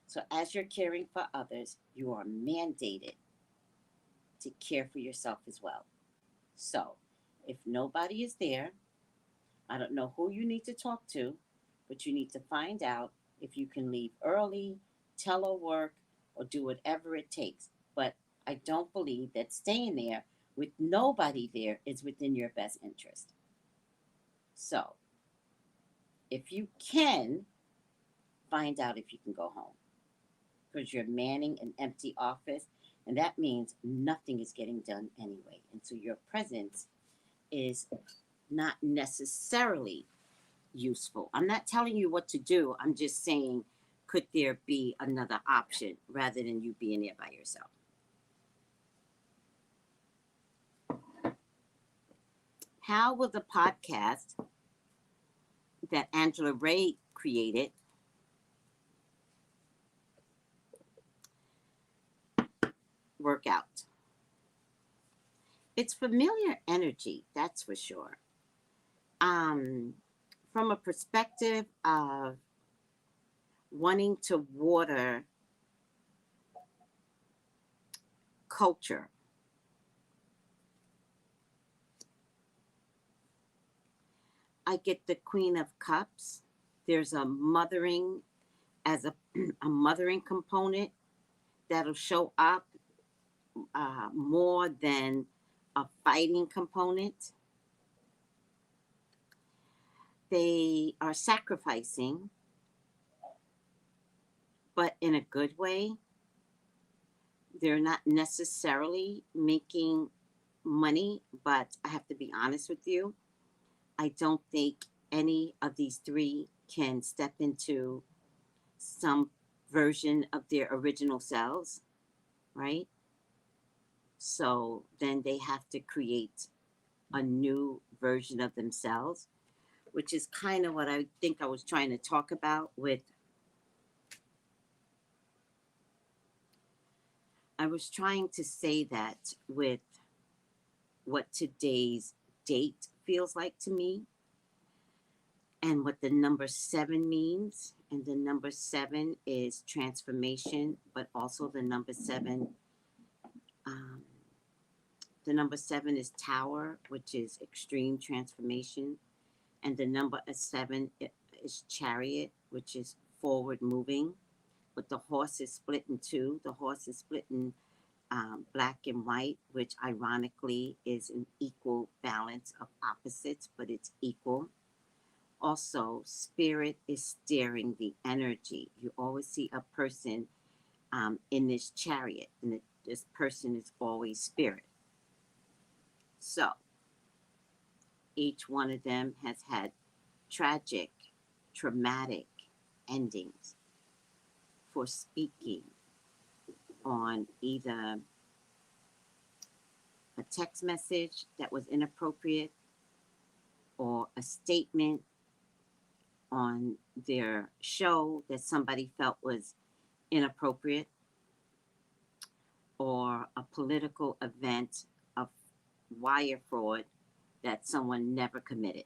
So, as you're caring for others, you are mandated to care for yourself as well. So, if nobody is there, I don't know who you need to talk to, but you need to find out if you can leave early, telework, or do whatever it takes. But I don't believe that staying there with nobody there is within your best interest. So, if you can, find out if you can go home because you're manning an empty office, and that means nothing is getting done anyway. And so your presence is not necessarily useful. I'm not telling you what to do. I'm just saying, could there be another option rather than you being there by yourself? How will the podcast that Angela Ray created work out? It's familiar energy, that's for sure. Um, from a perspective of wanting to water culture, I get the Queen of Cups. There's a mothering as a mothering component that'll show up more than a fighting component. They are sacrificing, but in a good way. They're not necessarily making money, but I have to be honest with you. I don't think any of these three can step into some version of their original selves, right? So then they have to create a new version of themselves, which is kind of what I think I was trying to talk about with. I was trying to say that with what today's date feels like to me and what the number seven means. And the number seven is transformation, but also the number seven Um, the number 7 is Tower, which is extreme transformation. And the number 7 is Chariot, which is forward moving. But the horse is split in two. The horse is split in black and white, which ironically is an equal balance of opposites, but it's equal. Also, spirit is steering the energy. You always see a person in this chariot, and this person is always spirit. So, each one of them has had tragic, traumatic endings for speaking on either a text message that was inappropriate or a statement on their show that somebody felt was inappropriate, or a political event of wire fraud that someone never committed.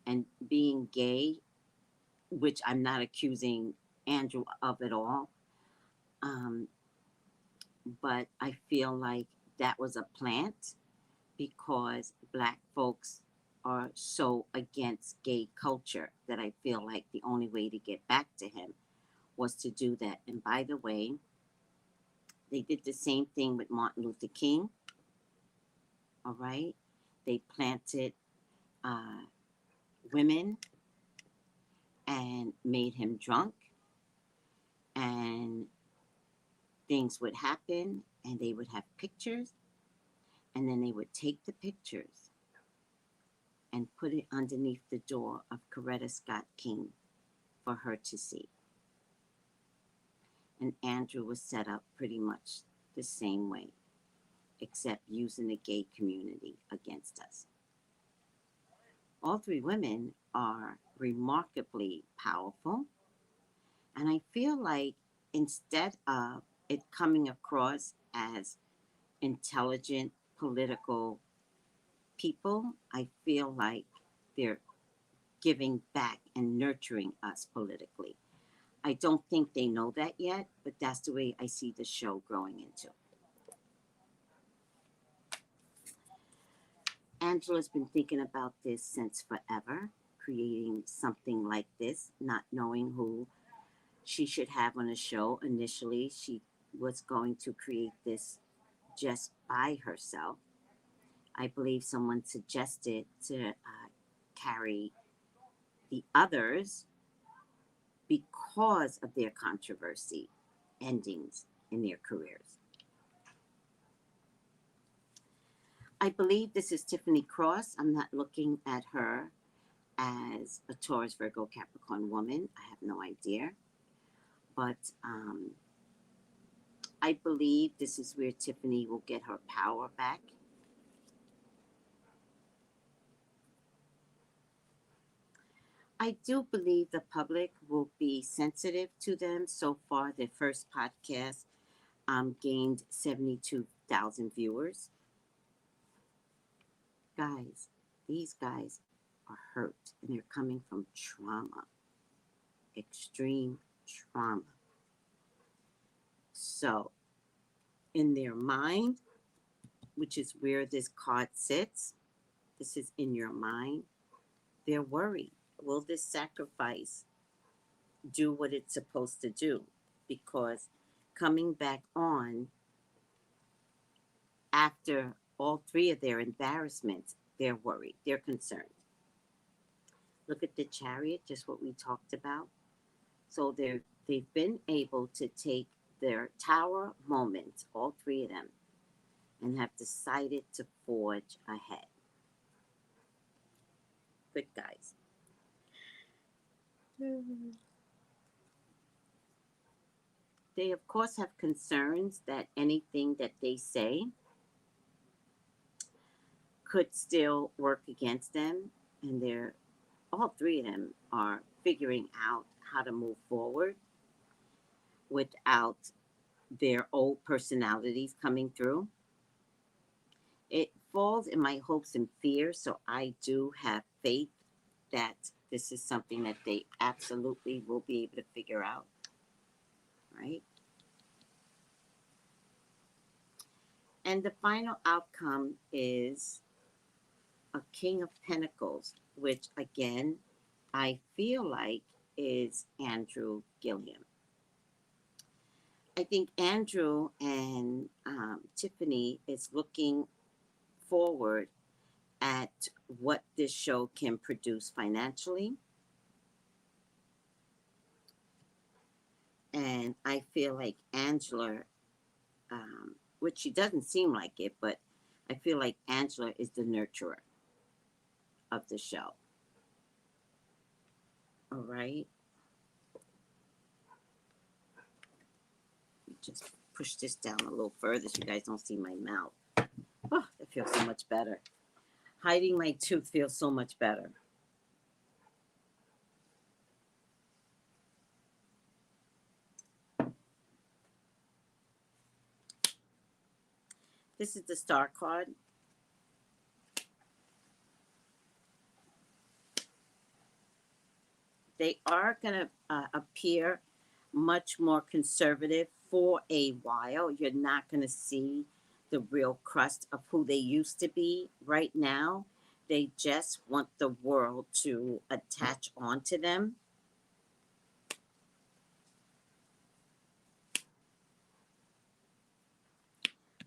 And being gay, which I'm not accusing Andrew of at all, um, but I feel like that was a plant because Black folks are so against gay culture that I feel like the only way to get back to him was to do that. And by the way, they did the same thing with Martin Luther King. All right. They planted uh, women and made him drunk, and things would happen, and they would have pictures, and then they would take the pictures and put it underneath the door of Coretta Scott King for her to see. And Andrew was set up pretty much the same way, except using the gay community against us. All three women are remarkably powerful, and I feel like instead of it coming across as intelligent political people, I feel like they're giving back and nurturing us politically. I don't think they know that yet, but that's the way I see the show growing into. Angela's been thinking about this since forever, creating something like this, not knowing who she should have on the show. Initially, she was going to create this just by herself. I believe someone suggested to carry the others because of their controversy endings in their careers. I believe this is Tiffany Cross. I'm not looking at her as a Taurus, Virgo, Capricorn woman. I have no idea. But I believe this is where Tiffany will get her power back. I do believe the public will be sensitive to them. So far, their first podcast gained 72,000 viewers. Guys, these guys are hurt and they're coming from trauma, extreme trauma. So, in their mind, which is where this card sits, this is in your mind, they're worried. Will this sacrifice do what it's supposed to do? Because coming back on after all three of their embarrassments, they're worried, they're concerned. Look at the chariot, just what we talked about. So they've been able to take their tower moments, all three of them, and have decided to forge ahead. Good guys. They, of course, have concerns that anything that they say could still work against them, and they're all three of them are figuring out how to move forward without their old personalities coming through. It falls in my hopes and fears, so I do have faith that this is something that they absolutely will be able to figure out, right? And the final outcome is a King of Pentacles, which again, I feel like is Andrew Gilliam. I think Andrew and Tiffany is looking forward at what this show can produce financially. And I feel like Angela, which she doesn't seem like it, but I feel like Angela is the nurturer of the show. All right. Just push this down a little further so you guys don't see my mouth. Oh, it feels so much better. Hiding my tooth feels so much better. This is the star card. They are going to appear much more conservative for a while. You're not going to see the real crust of who they used to be right now. They just want the world to attach onto them.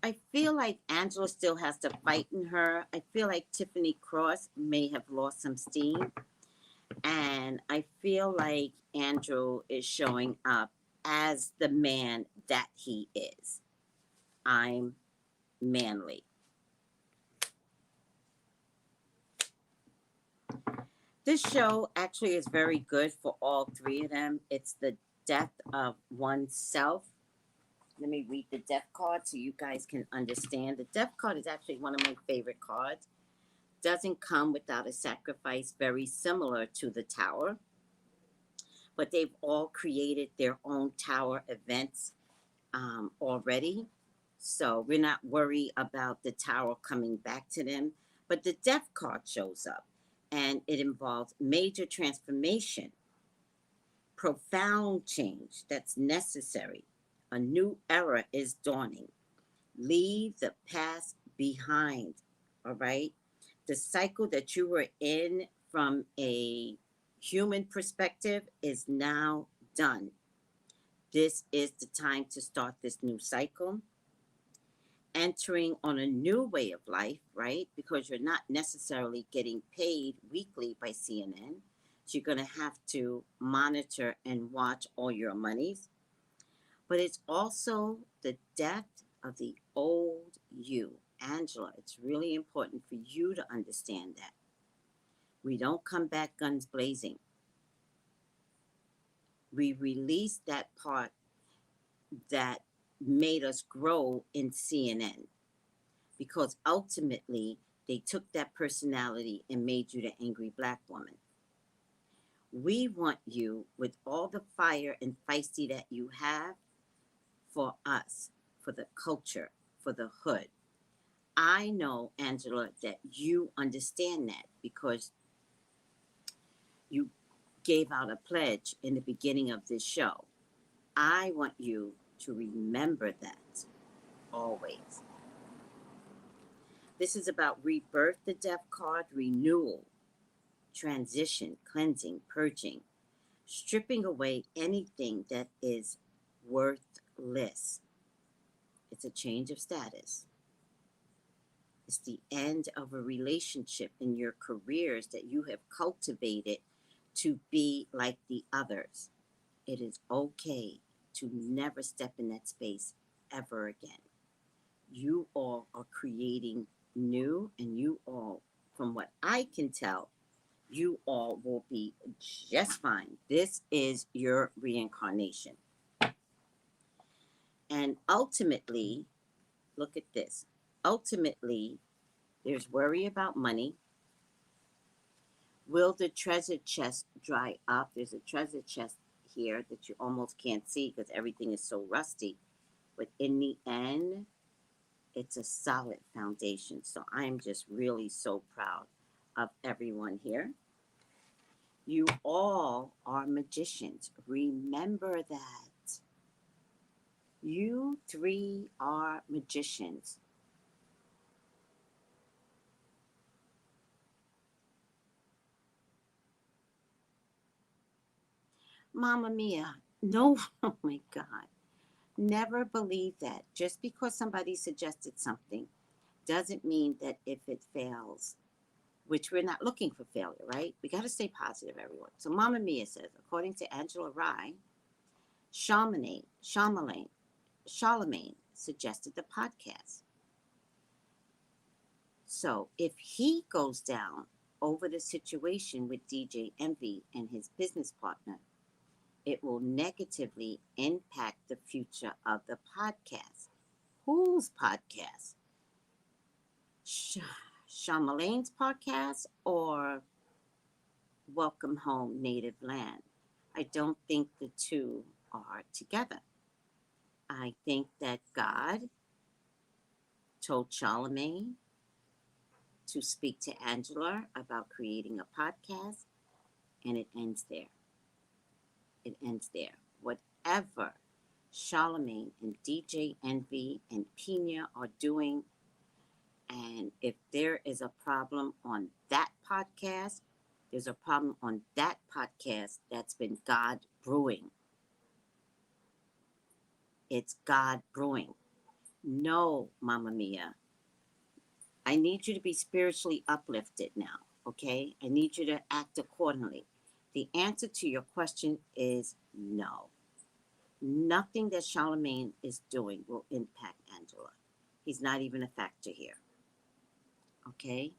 I feel like Angela still has to fight in her. I feel like Tiffany Cross may have lost some steam. And I feel like Andrew is showing up as the man that he is. I'm manly. This show actually is very good for all three of them. It's the death of oneself. Let me read the death card so you guys can understand. The death card is actually one of my favorite cards. Doesn't come without a sacrifice, very similar to the Tower. But they've all created their own Tower events already. So we're not worried about the Tower coming back to them. But the death card shows up and it involves major transformation, profound change that's necessary. A new era is dawning. Leave the past behind, all right? The cycle that you were in from a human perspective is now done. This is the time to start this new cycle. Entering on a new way of life, right? Because you're not necessarily getting paid weekly by CNN. So you're going to have to monitor and watch all your monies. But it's also the death of the old you. Angela, it's really important for you to understand that. We don't come back guns blazing. We release that part that made us grow in CNN because ultimately they took that personality and made you the angry black woman. We want you, with all the fire and feisty that you have, for us, for the culture, for the hood. I know, Angela, that you understand that because you gave out a pledge in the beginning of this show. I want you to remember that always. This is about rebirth, the death card, renewal, transition, cleansing, purging, stripping away anything that is worthless. It's a change of status. It's the end of a relationship in your careers that you have cultivated to be like the others. It is okay to never step in that space ever again. You all are creating new, and you all, from what I can tell, you all will be just fine. This is your reincarnation. And ultimately, look at this. Ultimately, there's worry about money. Will the treasure chest dry up? There's a treasure chest here that you almost can't see because everything is so rusty. But in the end, it's a solid foundation. So I'm just really so proud of everyone here. You all are magicians. Remember that. You three are magicians. Mamma Mia. No, oh my God. Never believe that. Just because somebody suggested something doesn't mean that if it fails, which we're not looking for failure, right? We got to stay positive, everyone. So Mamma Mia says, according to Angela Rye, Charlemagne suggested the podcast. So if he goes down over the situation with DJ Envy and his business partner, it will negatively impact the future of the podcast. Whose podcast? Charlemagne's podcast or Welcome Home Native Land? I don't think the two are together. I think that God told Charlemagne to speak to Angela about creating a podcast, and it ends there. It ends there. Whatever Charlemagne and DJ Envy and Pina are doing, and if there is a problem on that podcast, there's a problem on that podcast that's been God brewing. It's God brewing. No, Mamma Mia. I need you to be spiritually uplifted now, okay? I need you to act accordingly. The answer to your question is no. Nothing that Charlemagne is doing will impact Angela. He's not even a factor here, okay?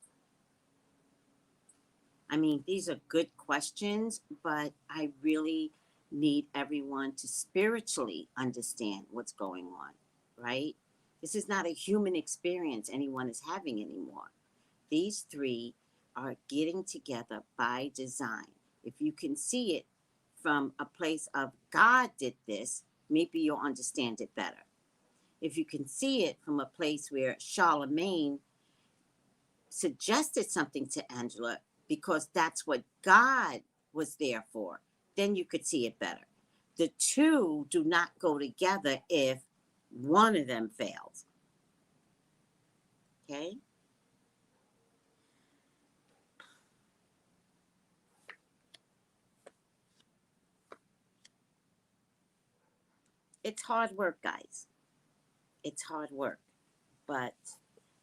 I mean, these are good questions, but I really need everyone to spiritually understand what's going on, right? This is not a human experience anyone is having anymore. These three are getting together by design. If you can see it from a place of God did this, maybe you'll understand it better. If you can see it from a place where Charlemagne suggested something to Angela because that's what God was there for, then you could see it better. The two do not go together if one of them fails. Okay? It's hard work, guys. It's hard work. But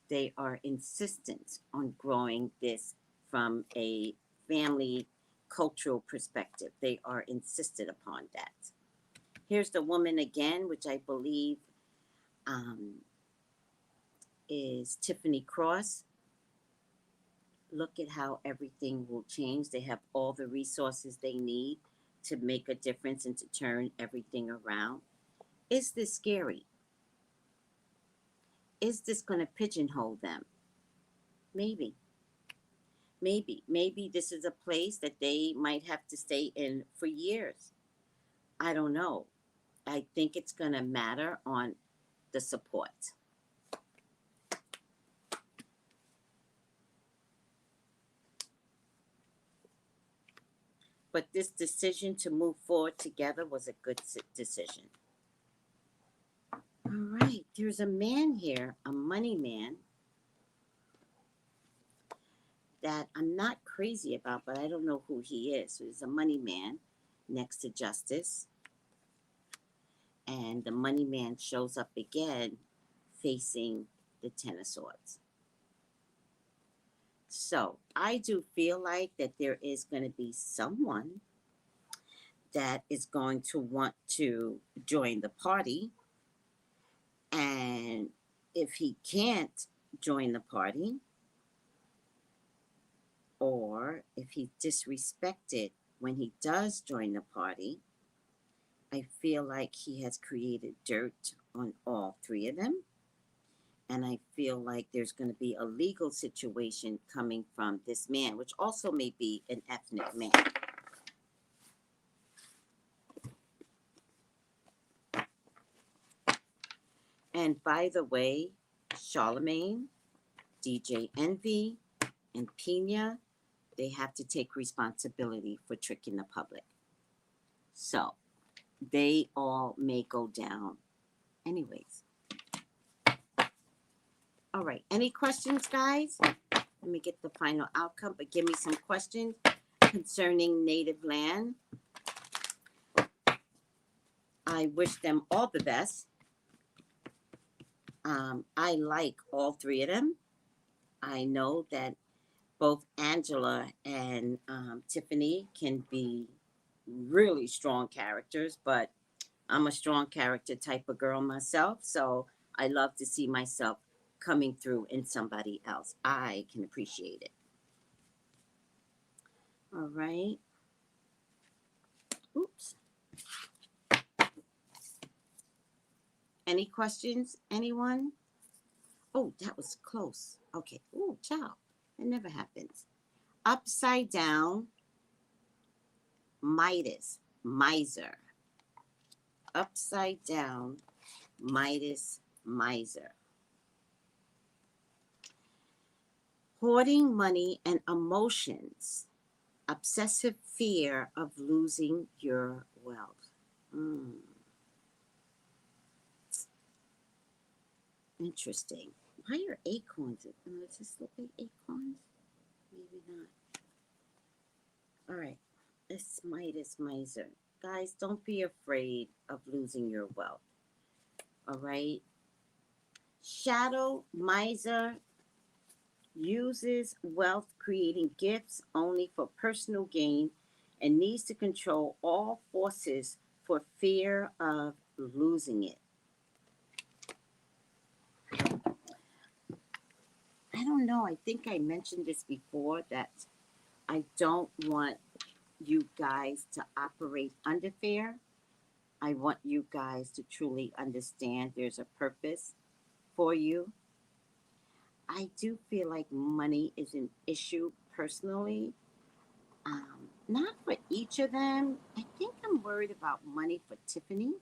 they are insistent on growing this from a family cultural perspective. They are insisted upon that. Here's the woman again, which I believe is Tiffany Cross. Look at how everything will change. They have all the resources they need to make a difference and to turn everything around. Is this scary? Is this going to pigeonhole them? Maybe. Maybe this is a place that they might have to stay in for years. I don't know. I think it's going to matter on the support. But this decision to move forward together was a good decision. All right, there's a man here, a money man, that I'm not crazy about, but I don't know who he is. So he's a money man next to Justice. And the money man shows up again facing the Ten of Swords. So I do feel like that there is going to be someone that is going to want to join the party. And if he can't join the party, or if he's disrespected when he does join the party, I feel like he has created dirt on all three of them. And I feel like there's going to be a legal situation coming from this man, which also may be an ethnic man. And by the way, Charlemagne, DJ Envy, and Pina, they have to take responsibility for tricking the public. So they all may go down anyways. All right. Any questions, guys? Let me get the final outcome, but give me some questions concerning native land. I wish them all the best. I like all three of them. I know that both Angela and Tiffany can be really strong characters, but I'm a strong character type of girl myself, so I love to see myself coming through in somebody else. I can appreciate it. All right. Oops. Any questions? Anyone? Oh, that was close. Okay. Oh, ciao. It never happens. Upside down, Midas, miser. Upside down, Midas, miser. Hoarding money and emotions. Obsessive fear of losing your wealth. Mm, interesting. Why are acorns? Does this look like acorns? Maybe not. All right. It's Midas miser. Guys, don't be afraid of losing your wealth. All right. Shadow miser uses wealth creating gifts only for personal gain and needs to control all forces for fear of losing it. I don't know. I think I mentioned this before that I don't want you guys to operate under fear. I want you guys to truly understand there's a purpose for you. I do feel like money is an issue personally. Not for each of them. I think I'm worried about money for Tiffany.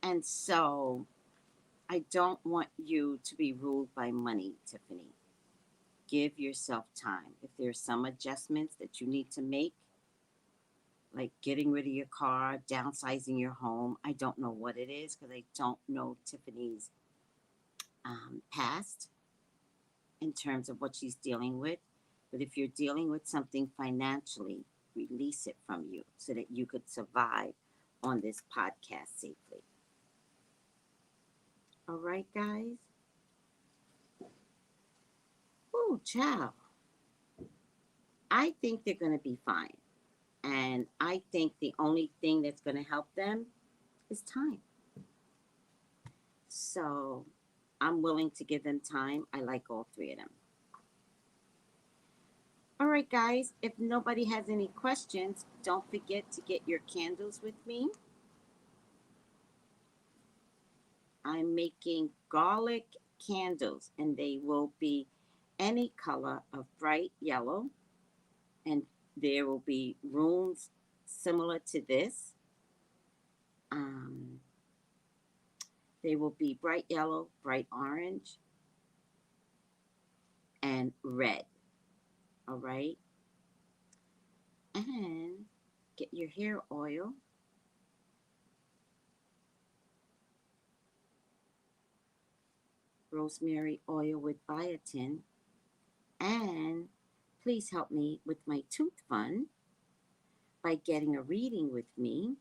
And so I don't want you to be ruled by money, Tiffany. Give yourself time. If there's some adjustments that you need to make, like getting rid of your car, downsizing your home, I don't know what it is because I don't know Tiffany's past in terms of what she's dealing with. But if you're dealing with something financially, release it from you so that you could survive on this podcast safely. All right, guys? Oh, ciao. I think they're going to be fine. And I think the only thing that's going to help them is time. So I'm willing to give them time. I like all three of them. All right, guys, if nobody has any questions, don't forget to get your candles with me. I'm making garlic candles, and they will be any color of bright yellow, and there will be runes similar to this. Um, they will be bright yellow, bright orange, and red. All right. And get your hair oil. Rosemary oil with biotin. And please help me with my tooth fund by getting a reading with me.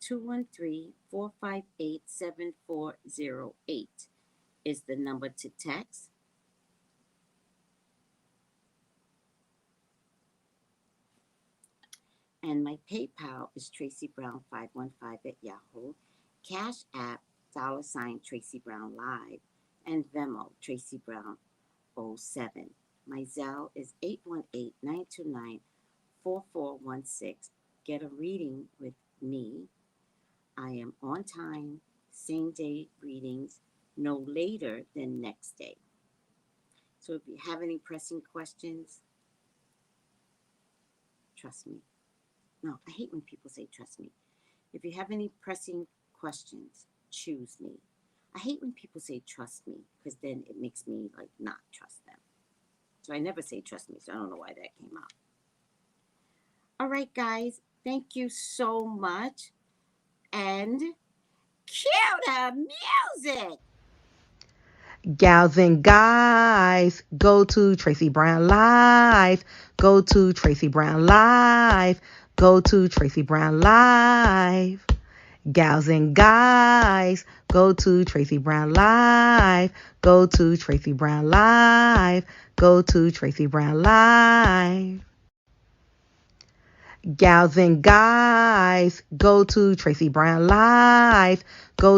213-458-7408 is the number to text. And my PayPal is TracyBrown515 at Yahoo. Cash App, $ Tracy Brown Live. And Venmo, Tracy Brown 07. My Zelle is 818-929-4416. Get a reading with me. I am on time, same day readings, no later than next day. So if you have any pressing questions, trust me. No, I hate when people say trust me. If you have any pressing questions, choose me. I hate when people say trust me because then it makes me like not trust them. So I never say trust me, so I don't know why that came out. All right, guys, thank you so much. And cue the music. Gals and guys, go to Tracy Brown Live. Go to Tracy Brown Live. Go to Tracy Brown Live. Gals and guys, go to Tracy Brown Live. Go to Tracy Brown Live. Go to Tracy Brown Live. Gals and guys, go to Tracy Brown Live. Go